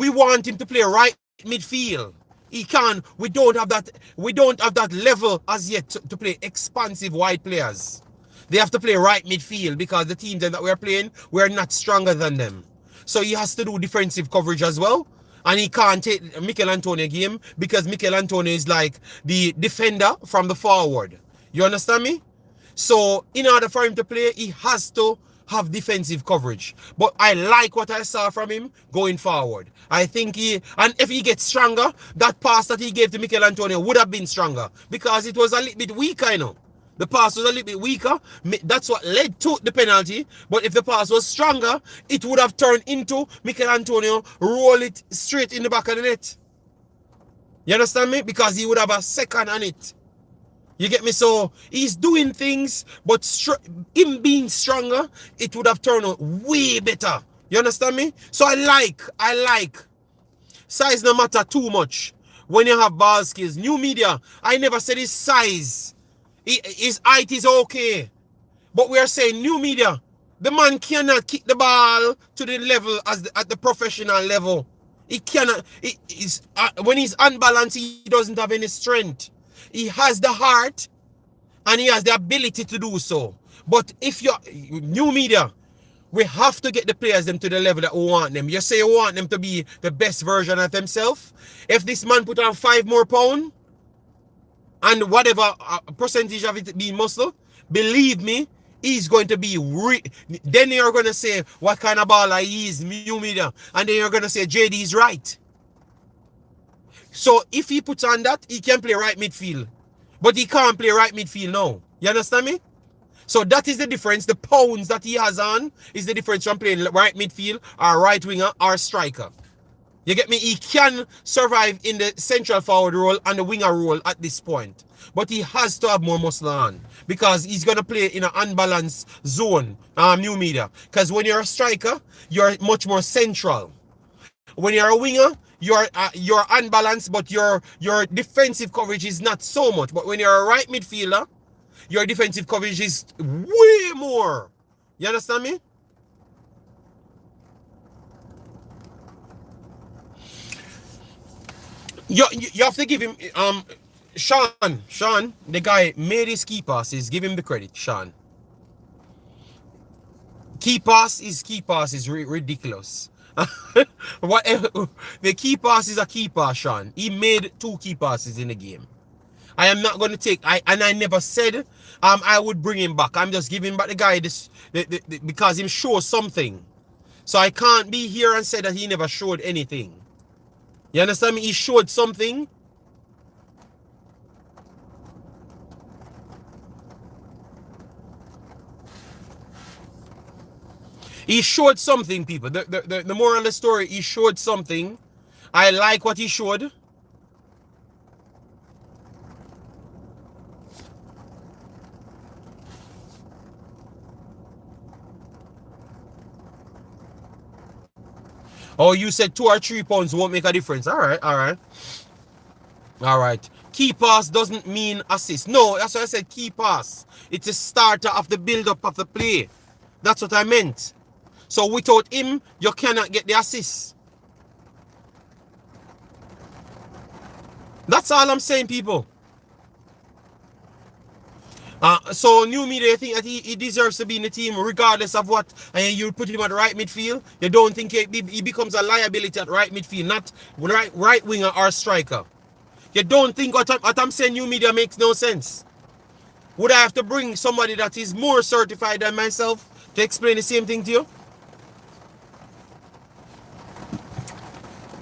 want him to play right midfield. He can. We don't have that level as yet to play expansive wide players. They have to play right midfield because the teams that we're playing, we're not stronger than them. So he has to do defensive coverage as well. And he can't take Michail Antonio game because Michail Antonio is like the defender from the forward. You understand me? So in order for him to play, he has to have defensive coverage. But I like what I saw from him going forward. I think and if he gets stronger, that pass that he gave to Michail Antonio would have been stronger because it was a little bit weaker, you know. The pass was a little bit weaker. That's what led to the penalty. But if the pass was stronger, it would have turned into Michail Antonio roll it straight in the back of the net. You understand me? Because he would have a second on it. You get me? So he's doing things, but him being stronger, it would have turned out way better. You understand me? So I like. Size no matter too much when you have ball skills. New media, I never said his size. His height is okay. But we are saying new media, the man cannot kick the ball to the level at the professional level. He cannot. When he's unbalanced, he doesn't have any strength. He has the heart and he has the ability to do so. But if you're new media, we have to get the players them to the level that we want them. You say you want them to be the best version of themselves. If this man put on 5 more pounds and whatever percentage of it being muscle, believe me, he's going to be then you're going to say what kind of baller he is, new media, and then you're going to say JD is right. So if he puts on that, he can play right midfield, but he can't play right midfield now. You understand me? So that is the difference. The pounds that he has on is the difference from playing right midfield or right winger or striker. You get me? He can survive in the central forward role and the winger role at this point. But he has to have more muscle on because he's going to play in an unbalanced zone, new media. Because when you're a striker, you're much more central. When you're a winger, you're unbalanced, but your defensive coverage is not so much. But when you're a right midfielder, your defensive coverage is way more. You understand me? You have to give him Sean, the guy made his key passes. Give him the credit, Sean. Key pass is ridiculous. Whatever, the key pass is a key pass, Sean. He made 2 key passes in the game. I am not going to take, I never said I would bring him back. I'm just giving back the guy this because he showed something. So I can't be here and say that he never showed anything. You understand me? He showed something. He showed something, people. The moral of the story, he showed something. I like what he showed. Oh, you said 2 or 3 pounds won't make a difference. All right. Key pass doesn't mean assist. No, that's why I said key pass. It's a starter of the build-up of the play. That's what I meant. So without him, you cannot get the assist. That's all I'm saying, people. So new media, think that he deserves to be in the team regardless of what, and you put him at right midfield. You don't think he becomes a liability at right midfield, not right winger or striker. You don't think what I'm saying, new media, makes no sense. Would I have to bring somebody that is more certified than myself to explain the same thing to you?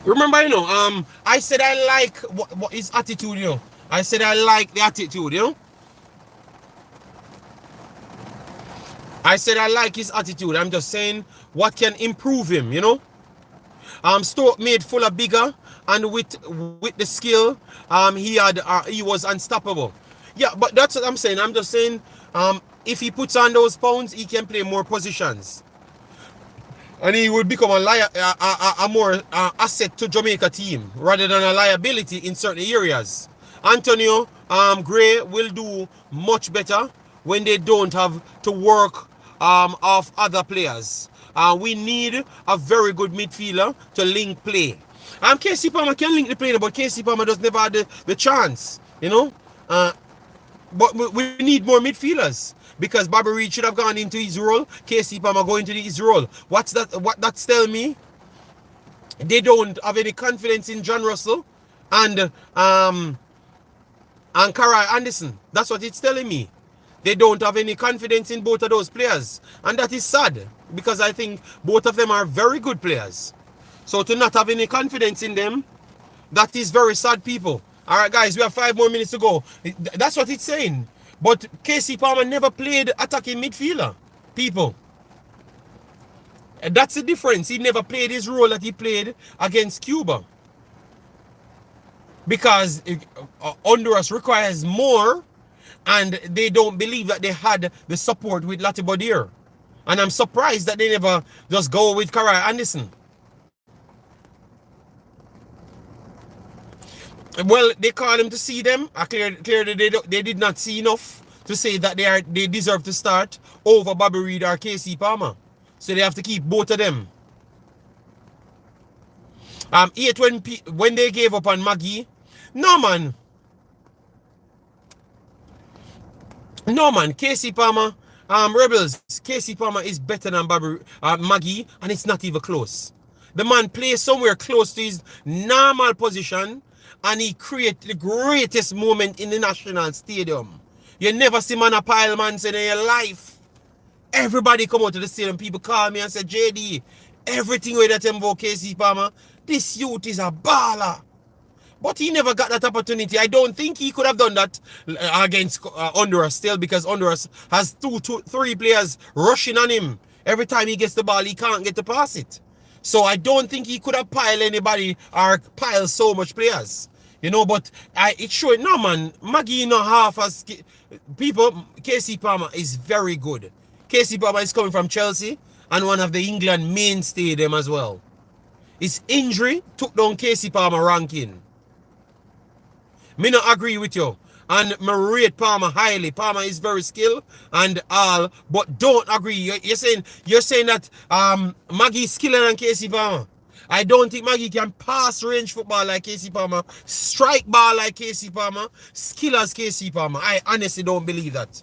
Remember, you know, I said I like what his attitude, you know. I said I like the attitude, you know. I said I like his attitude. I'm just saying what can improve him, you know. Stoke made Fuller bigger, and with the skill, he was unstoppable. Yeah, but that's what I'm saying. I'm just saying, if he puts on those pounds, he can play more positions, and he will become a more asset to Jamaica team rather than a liability in certain areas. Antonio, Gray will do much better when they don't have to work off other players. We need a very good midfielder to link play. KC Palmer can link the play, but KC Palmer just never had the chance, you know. But we need more midfielders because Bobby Reed should have gone into his role. KC Palmer going into his role. What's that? What that's telling me? They don't have any confidence in John Russell and Karai Anderson. That's what it's telling me. They don't have any confidence in both of those players. And that is sad because I think both of them are very good players. So to not have any confidence in them, that is very sad, people. All right, guys, we have 5 more minutes to go. That's what it's saying. But KC Palmer never played attacking midfielder, people. And that's the difference. He never played his role that he played against Cuba. Because Honduras requires more, and they don't believe that they had the support with Latibodier. And I'm surprised that they never just go with Karai Anderson. Well, they called him to see them. Clearly they did not see enough to say that they deserve to start over Bobby Reed or KC Palmer. So they have to keep both of them. When they gave up on Maggie, no man, KC Palmer, Rebels, KC Palmer is better than Maggie, and it's not even close. The man plays somewhere close to his normal position, and he created the greatest moment in the national stadium. You never see man a pile man in your life. Everybody come out to the stadium. People call me and say, JD, everything with that about KC Palmer, this youth is a baller. But he never got that opportunity. I don't think he could have done that against Honduras still, because Honduras has three players rushing on him. Every time he gets the ball, he can't get to pass it. So I don't think he could have piled anybody or piled so much players. You know, but it's showing, no man, Maggie not half as people. KC Palmer is very good. KC Palmer is coming from Chelsea and one of the England main stadium as well. His injury took down KC Palmer ranking. Me not agree with you. And me rate Palmer highly. Palmer is very skilled and all, but don't agree. You're saying that Maggie is skiller than KC Palmer. I don't think Maggie can pass range football like KC Palmer, strike ball like KC Palmer, skill as KC Palmer. I honestly don't believe that.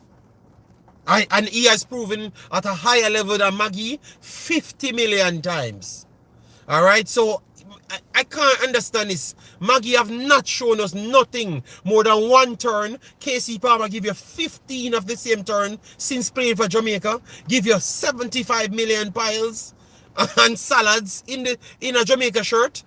And he has proven at a higher level than Maggie 50 million times. Alright, so I can't understand this. Maggie have not shown us nothing more than one turn. KC Palmer give you 15 of the same turn since playing for Jamaica. Give you 75 million piles and salads in a Jamaica shirt.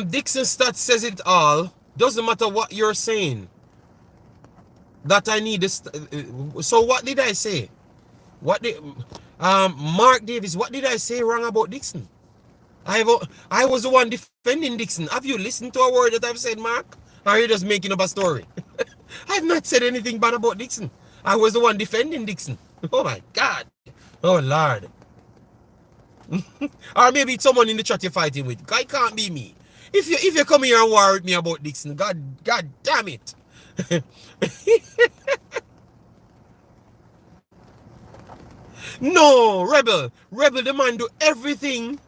Dixon Stats says it all. Doesn't matter what you're saying. That I need this. So what did I say? What did Mark Davis? What did I say wrong about Dixon? I was the one defending Dixon. Have you listened to a word that I've said, Mark? Or are you just making up a story? I've not said anything bad about Dixon. I was the one defending Dixon. Oh my God. Oh Lord. Or maybe it's someone in the chat you're fighting with. Guy can't be me. If you come here and war with me about Dixon, God damn it. No, Rebel the man do everything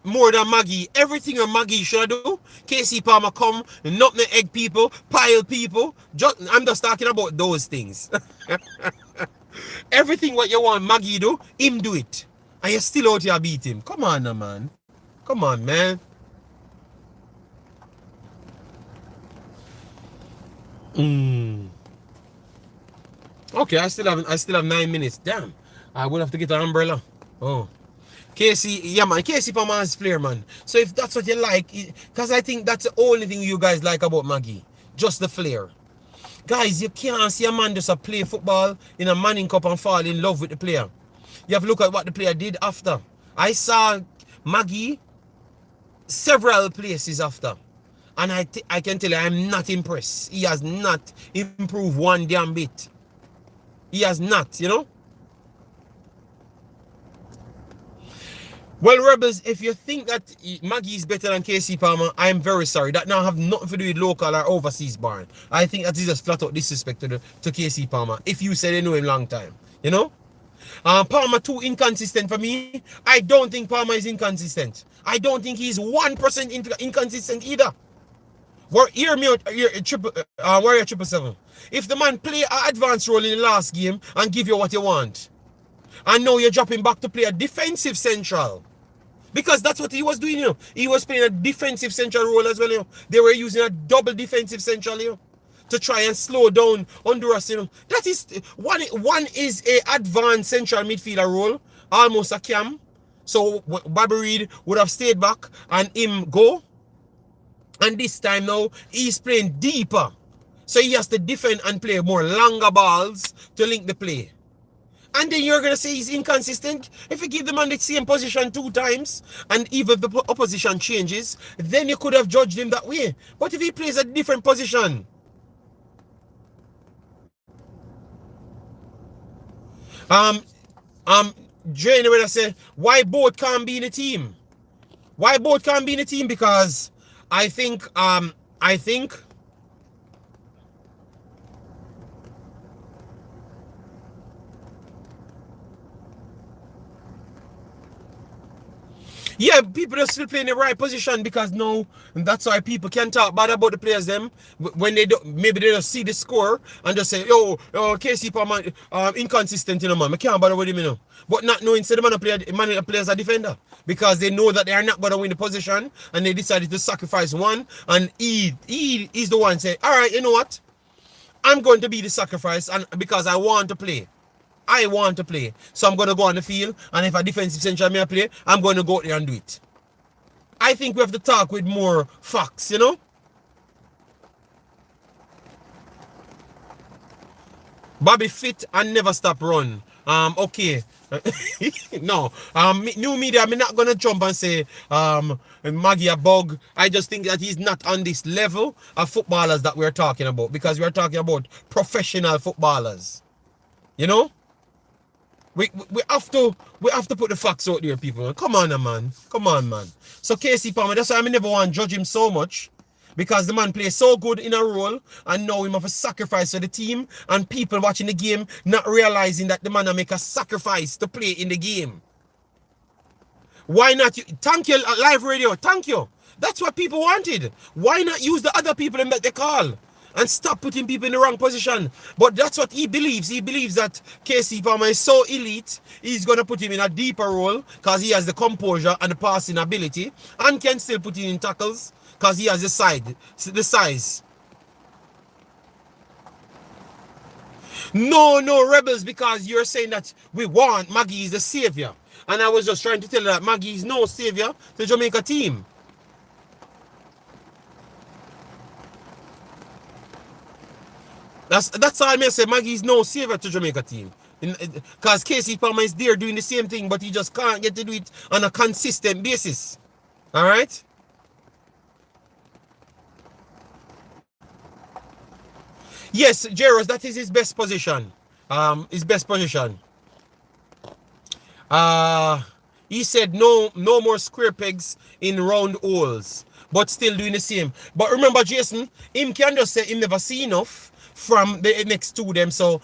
more than Maggie. Everything a Maggie should do. KC Palmer come, nutmeg egg people, pile people. I'm just talking about those things. Everything what you want Maggie do, him do it. And you still out here beat him. Come on now, man. Come on, man. Okay, I still have 9 minutes. Damn. I will have to get an umbrella. Oh. KC, yeah man, KC Palmer has flair, man. So if that's what you like, because I think that's the only thing you guys like about Maggie. Just the flair. Guys, you can't see a man just play football in a Manning Cup and fall in love with the player. You have to look at what the player did after. I saw Maggie several places after. And I can tell you, I'm not impressed. He has not improved one damn bit. He has not, you know. Well, Rebels, if you think that Maggie is better than KC Palmer, I'm very sorry. That now have nothing to do with local or overseas born. I think that is just flat out disrespect to KC Palmer. If you said you know him long time, you know. Palmer too inconsistent for me. I don't think Palmer is inconsistent. I don't think he's 1% inconsistent either. Hear me out, Warrior 777. If the man play an advanced role in the last game and give you what you want, and now you're dropping back to play a defensive central, because that's what he was doing, you know. He was playing a defensive central role as well, you know. They were using a double defensive central, you know, to try and slow down Honduras, you know. That is one is a advanced central midfielder role, almost a cam. So Bobby Reed would have stayed back and him go. And this time now, he's playing deeper. So he has to defend and play more longer balls to link the play. And then you're going to say he's inconsistent? If you give the man the same position 2 times, and even the opposition changes, then you could have judged him that way. But if he plays a different position, Jane would have said, why both can't be in a team? Why both can't be in a team? Because I think Yeah, people are still playing the right position because now that's why people can talk bad about the players them when they don't. Maybe they just see the score and just say, "Yo, KC Palmer inconsistent, you know, man. I can't bother with him, you know." But not knowing, say the man plays a defender because they know that they are not gonna win the position and they decided to sacrifice one. And he is the one say, "All right, you know what? I'm going to be the sacrifice, and because I want to play." I want to play. So I'm going to go on the field. And if a defensive central may play, I'm going to go out there and do it. I think we have to talk with more facts, you know? Bobby fit and never stop run. Okay. No. New media, I'm not gonna jump and say Maggie a bug. I just think that he's not on this level of footballers that we're talking about. Because we're talking about professional footballers. You know? We have to put the facts out there, people. Come on, man. Come on, man. So KC Palmer, that's why I never want to judge him so much. Because the man plays so good in a role and now him have a sacrifice for the team and people watching the game not realizing that the man make a sacrifice to play in the game. Why not? Thank you, live radio. Thank you. That's what people wanted. Why not use the other people and make the call? And stop putting people in the wrong position. But that's what he believes. He believes that KC Palmer is so elite, he's going to put him in a deeper role because he has the composure and the passing ability and can still put him in tackles because he has the size. No, rebels, because you're saying that we want Maggie is the savior. And I was just trying to tell you that Maggie is no savior to the Jamaica team. That's all I may say. Maggie is no savior to Jamaica team. Because KC Palmer is there doing the same thing, but he just can't get to do it on a consistent basis. Alright? Yes, Girlz, that is his best position. His best position. He said no more square pegs in round holes, but still doing the same. But remember, Jason, him can just say him never see enough from the next two them. So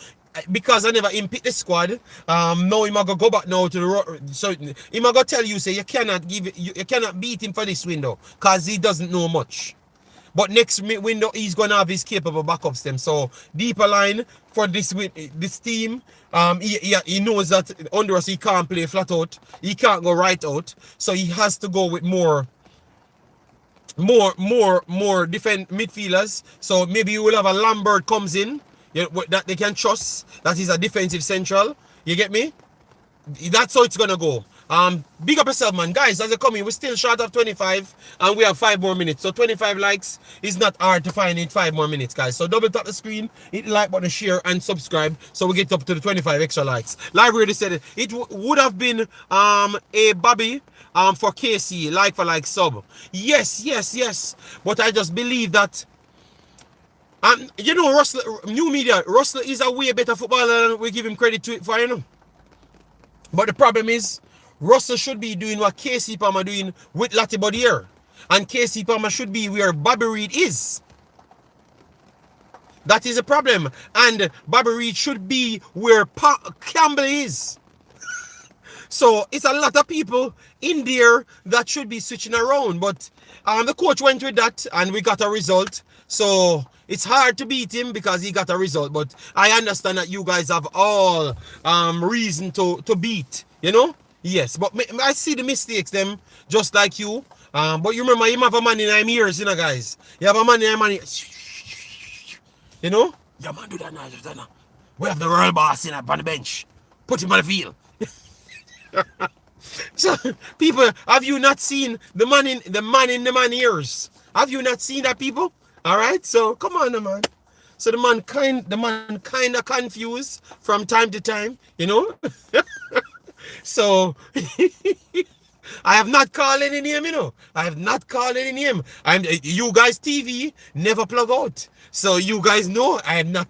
because I never him pick the squad, now he might go back now to the so he might go tell you say you cannot you cannot beat him for this window because he doesn't know much. But next window he's gonna have his capable backups them. So deeper line for this team. He knows that Honduras he can't play flat out. He can't go right out. So he has to go with more defend midfielders. So maybe you will have a Lambert comes in, that they can trust. That is a defensive central. You get me? That's how it's gonna go. Big up yourself, man. Guys, as you come in, we're still short of 25 and we have 5 more minutes. So 25 likes is not hard to find in 5 more minutes, guys. So double tap the screen, hit the like button, share and subscribe so we get up to the 25 extra likes. Live already said it would have been a Bobby for KC, like for like sub. Yes. But I just believe that you know, Russell, new media, Russell is a way better footballer than we give him credit to it for, you know. But the problem is Russell should be doing what KC Palmer doing with Lati Bodier. And KC Palmer should be where Bobby Reid is. That is a problem. And Bobby Reid should be where Campbell is. So it's a lot of people in there that should be switching around. But the coach went with that and we got a result. So it's hard to beat him because he got a result. But I understand that you guys have all reason to beat, you know? Yes, but I see the mistakes them just like you. But you remember him have a man in him ears, you know, guys. You have a man in him, you know? Yeah, man, do that now. We have the royal boss in on the bench. Put him on the field. So, people, have you not seen the man in the man ears? Have you not seen that, people? All right, so come on, man. So the man kind of confused from time to time, you know. So I have not called any name, you know. I have not called any name. You guys TV never plug out, so you guys know I am not.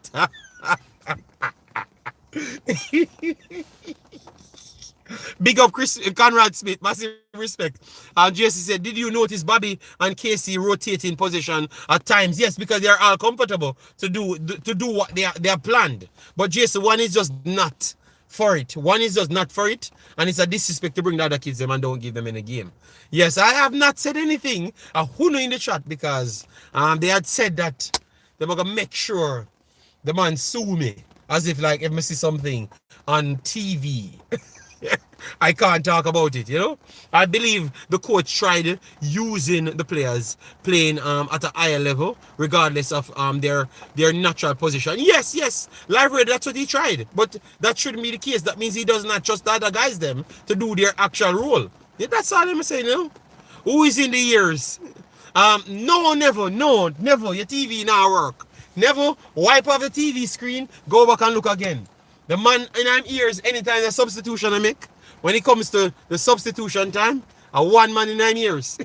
Big up Conrad Smith, massive respect. JC said, did you notice Bobby and KC rotating position at times? Yes, because they are all comfortable to do what they are planned. But JC, one is just not for it. One is just not for it, and it's a disrespect to bring the other kids them and don't give them any game. Yes, I have not said anything. Who know in the chat because they had said that they were gonna make sure the man sue me as if like if I see something on TV. I can't talk about it, you know. I believe the coach tried using the players playing at a higher level, regardless of their natural position. Yes, Live Red, that's what he tried. But that shouldn't be the case. That means he does not trust the other guys them to do their actual role. Yeah, that's all I'm saying, you know. Who is in the ears? No, never. Your TV now work. Never wipe off the TV screen, go back and look again. The man in our ears, anytime the substitution I make, when it comes to the substitution time, a one man in 9 years.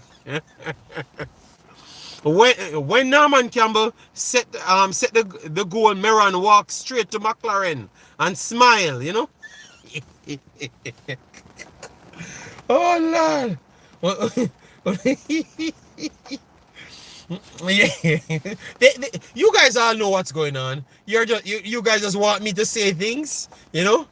when Norman Campbell set the goal, Meron walked straight to McLaren and smile, you know. Oh Lord. Yeah. You guys all know what's going on. You guys just want me to say things, you know.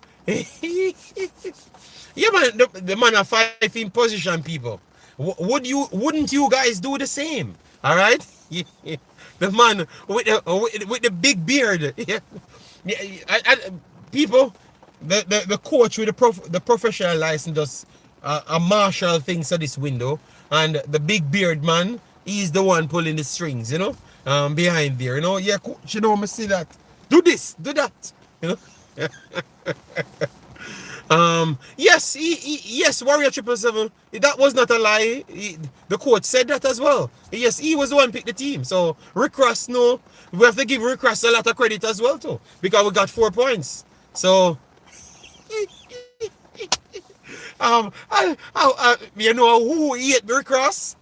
Yeah, man, the man are fighting position, people. Wouldn't you guys do the same? All right, the man with the big beard. Yeah, people, the coach with the professional license does a marshal things at this window, and the big beard man, he's the one pulling the strings, you know, behind there, you know. Yeah, coach, you know, I see that. Do this, do that, you know. Yes, yes, Warrior 777. That was not a lie. The coach said that as well. Yes, he was the one picked the team. So Rick Ross, no, we have to give Rick Ross a lot of credit as well too, because we got 4 points. So you know who ate Rick Ross?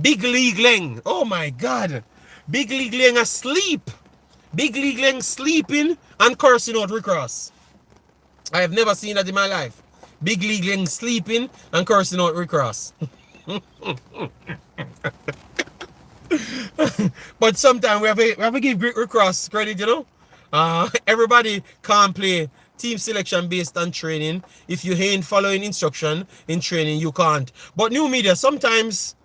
Big League Leng. Oh my God, Big League Leng asleep. Big League Leng sleeping and cursing out Rick Ross. I have never seen that in my life. Big League Leng sleeping and cursing out Rick Ross. But sometimes we have to give Rick Ross credit, you know. Everybody can't play team selection based on training. If you ain't following instruction in training, you can't. But new media, sometimes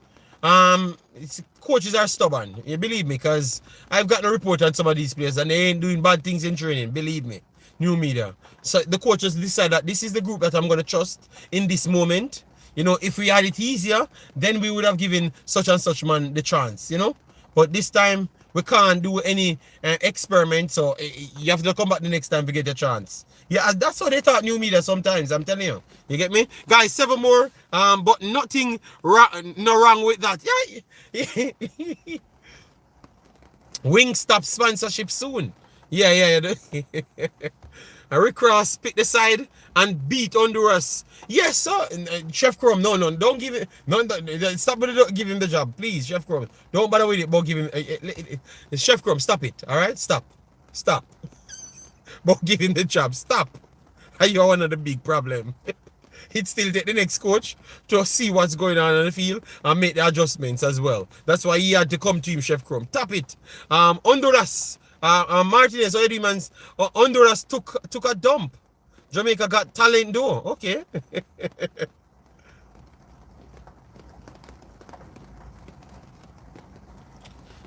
coaches are stubborn. You believe me, because I've gotten a report on some of these players and they ain't doing bad things in training. Believe me. New media. So the coaches decide that this is the group that I'm going to trust in this moment. You know, if we had it easier, then we would have given such and such man the chance, you know. But this time, we can't do any experiment, so you have to come back the next time to get a chance. Yeah, that's how they talk new media sometimes, I'm telling you. You get me? Guys, 7 more, but nothing no wrong with that. Yeah. Wingstop sponsorship soon. Yeah. Rick Ross picked the side and beat Honduras. Yes, sir. Chef Chrome, no, don't give it. No, stop with it. Don't give him the job, please, Chef Chrome. Don't bother with it. But give him. Chef Chrome, stop it. All right, stop. But give him the job. Stop. You're one of the big problem. He'd still take the next coach to see what's going on the field and make the adjustments as well. That's why he had to come to him, Chef Chrome. Tap it. Honduras. Martinez, Honduras took a dump. Jamaica got talent though. Okay.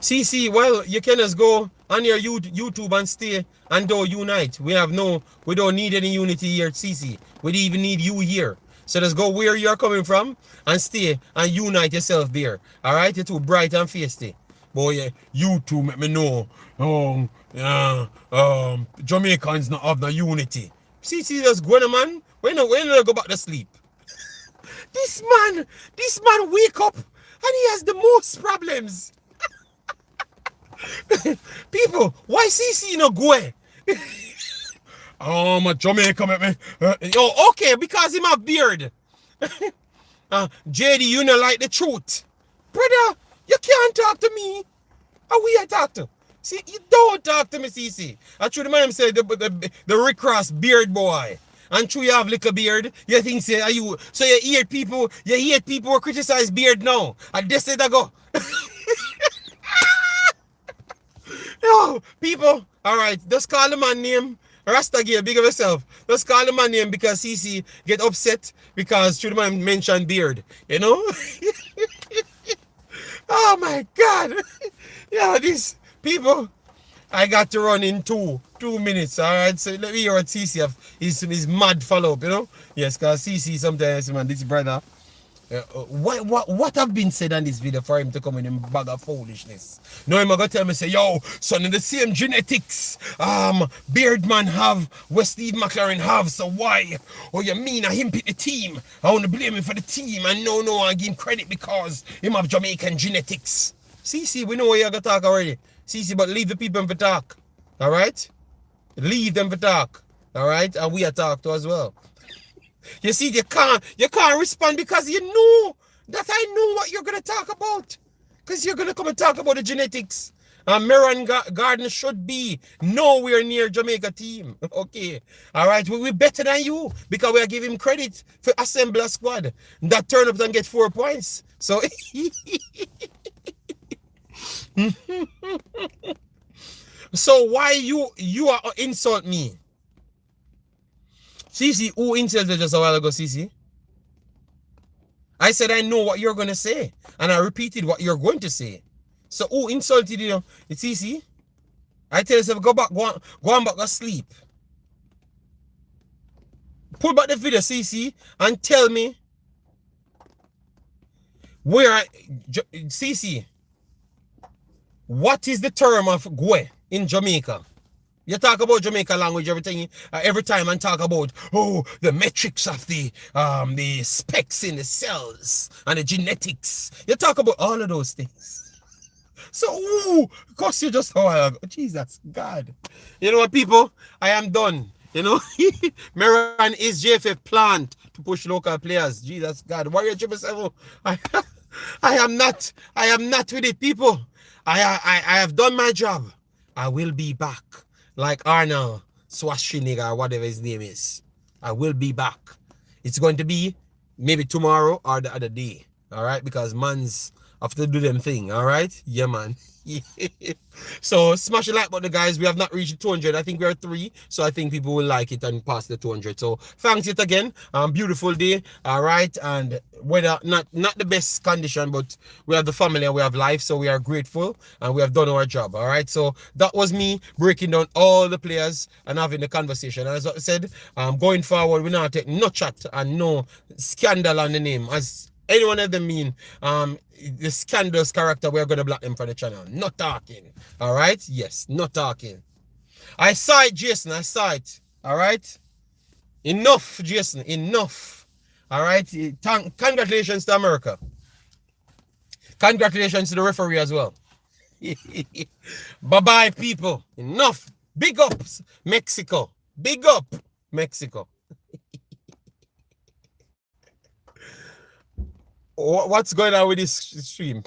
CC, well, you can just go on your YouTube and stay and don't unite. We don't need any unity here at CC. We don't even need you here. So just go where you're coming from and stay and unite yourself there. Alright? You're too bright and feisty. Boy, you two make me know. Jamaicans not have no unity. See, just go on, man. When I go back to sleep. This man wake up and he has the most problems. People, why CC no go? My Jamaica make me. Okay, because him have beard. JD, you know like the truth. Brother, you can't talk to me. How we talk to? See, you don't talk to me, CC. I true the man say the Rick Ross beard boy. And true you have little beard. You think say are you so you hear people who criticize beard now. And this it go. No, people, alright, just call the man name. Rasta Gear, big of yourself. Just call the man name because CC get upset because should man mention beard. You know? Oh my God. Yeah, these people. I got to run in 2 minutes. All right, so let me hear what CC have his mad follow up, you know? Yes, because CC sometimes, man, this brother. What have been said on this video for him to come in and bag of foolishness? No, him gonna tell me, say, yo, son, in the same genetics Beardman have, what Steve McLaren have, so why? Oh, you mean I him pick the team? I want to blame him for the team, and no, I give him credit because him have Jamaican genetics. CC, we know what you're gonna talk already. CC, but leave the people for talk. Alright? Leave them for talk. Alright? And we are talk to as well. You see, you can't respond because you know that I know what you're gonna talk about. Because you're gonna come and talk about the genetics. And Meron Garden should be nowhere near Jamaica team. Okay. Alright, we're better than you because we are giving him credit for assemble a squad that turn up and get 4 points. So so why you are insult me? CC, who insulted just a while ago, CC? I said I know what you're gonna say, and I repeated what you're going to say. So who insulted you? It's CC. I tell yourself, go on back to sleep. Pull back the video, CC, and tell me where CC. What is the term of gwe in Jamaica? You talk about Jamaica language every time and talk about the metrics of the specs in the cells and the genetics. You talk about all of those things. So because you just Jesus God. You know what, people? I am done. You know, Meron is JFF plant to push local players. Jesus God. Warrior 777. I am not with it, people. I have done my job. I will be back. Like Arnold Schwarzenegger or whatever his name is. I will be back. It's going to be maybe tomorrow or the other day. Alright? Because man's have to do them thing. Alright? Yeah, man. So smash the like button, guys. We have not reached 200. I think we're 3. So I think people will like it and pass the 200. So thanks it again. Beautiful day. Alright. And whether not the best condition, but we have the family and we have life. So we are grateful and we have done our job. Alright. So that was me breaking down all the players and having the conversation. And as I said, going forward, we're not taking no chat and no scandal on the name. As anyone of them mean the scandalous character, we're gonna block them from the channel. Not talking. Alright? Yes, not talking. I saw it, Jason. I saw it. Alright? Enough, Jason. Enough. Alright? Congratulations to America. Congratulations to the referee as well. Bye-bye, people. Enough. Big ups, Mexico. Big up, Mexico. What's going on with this stream?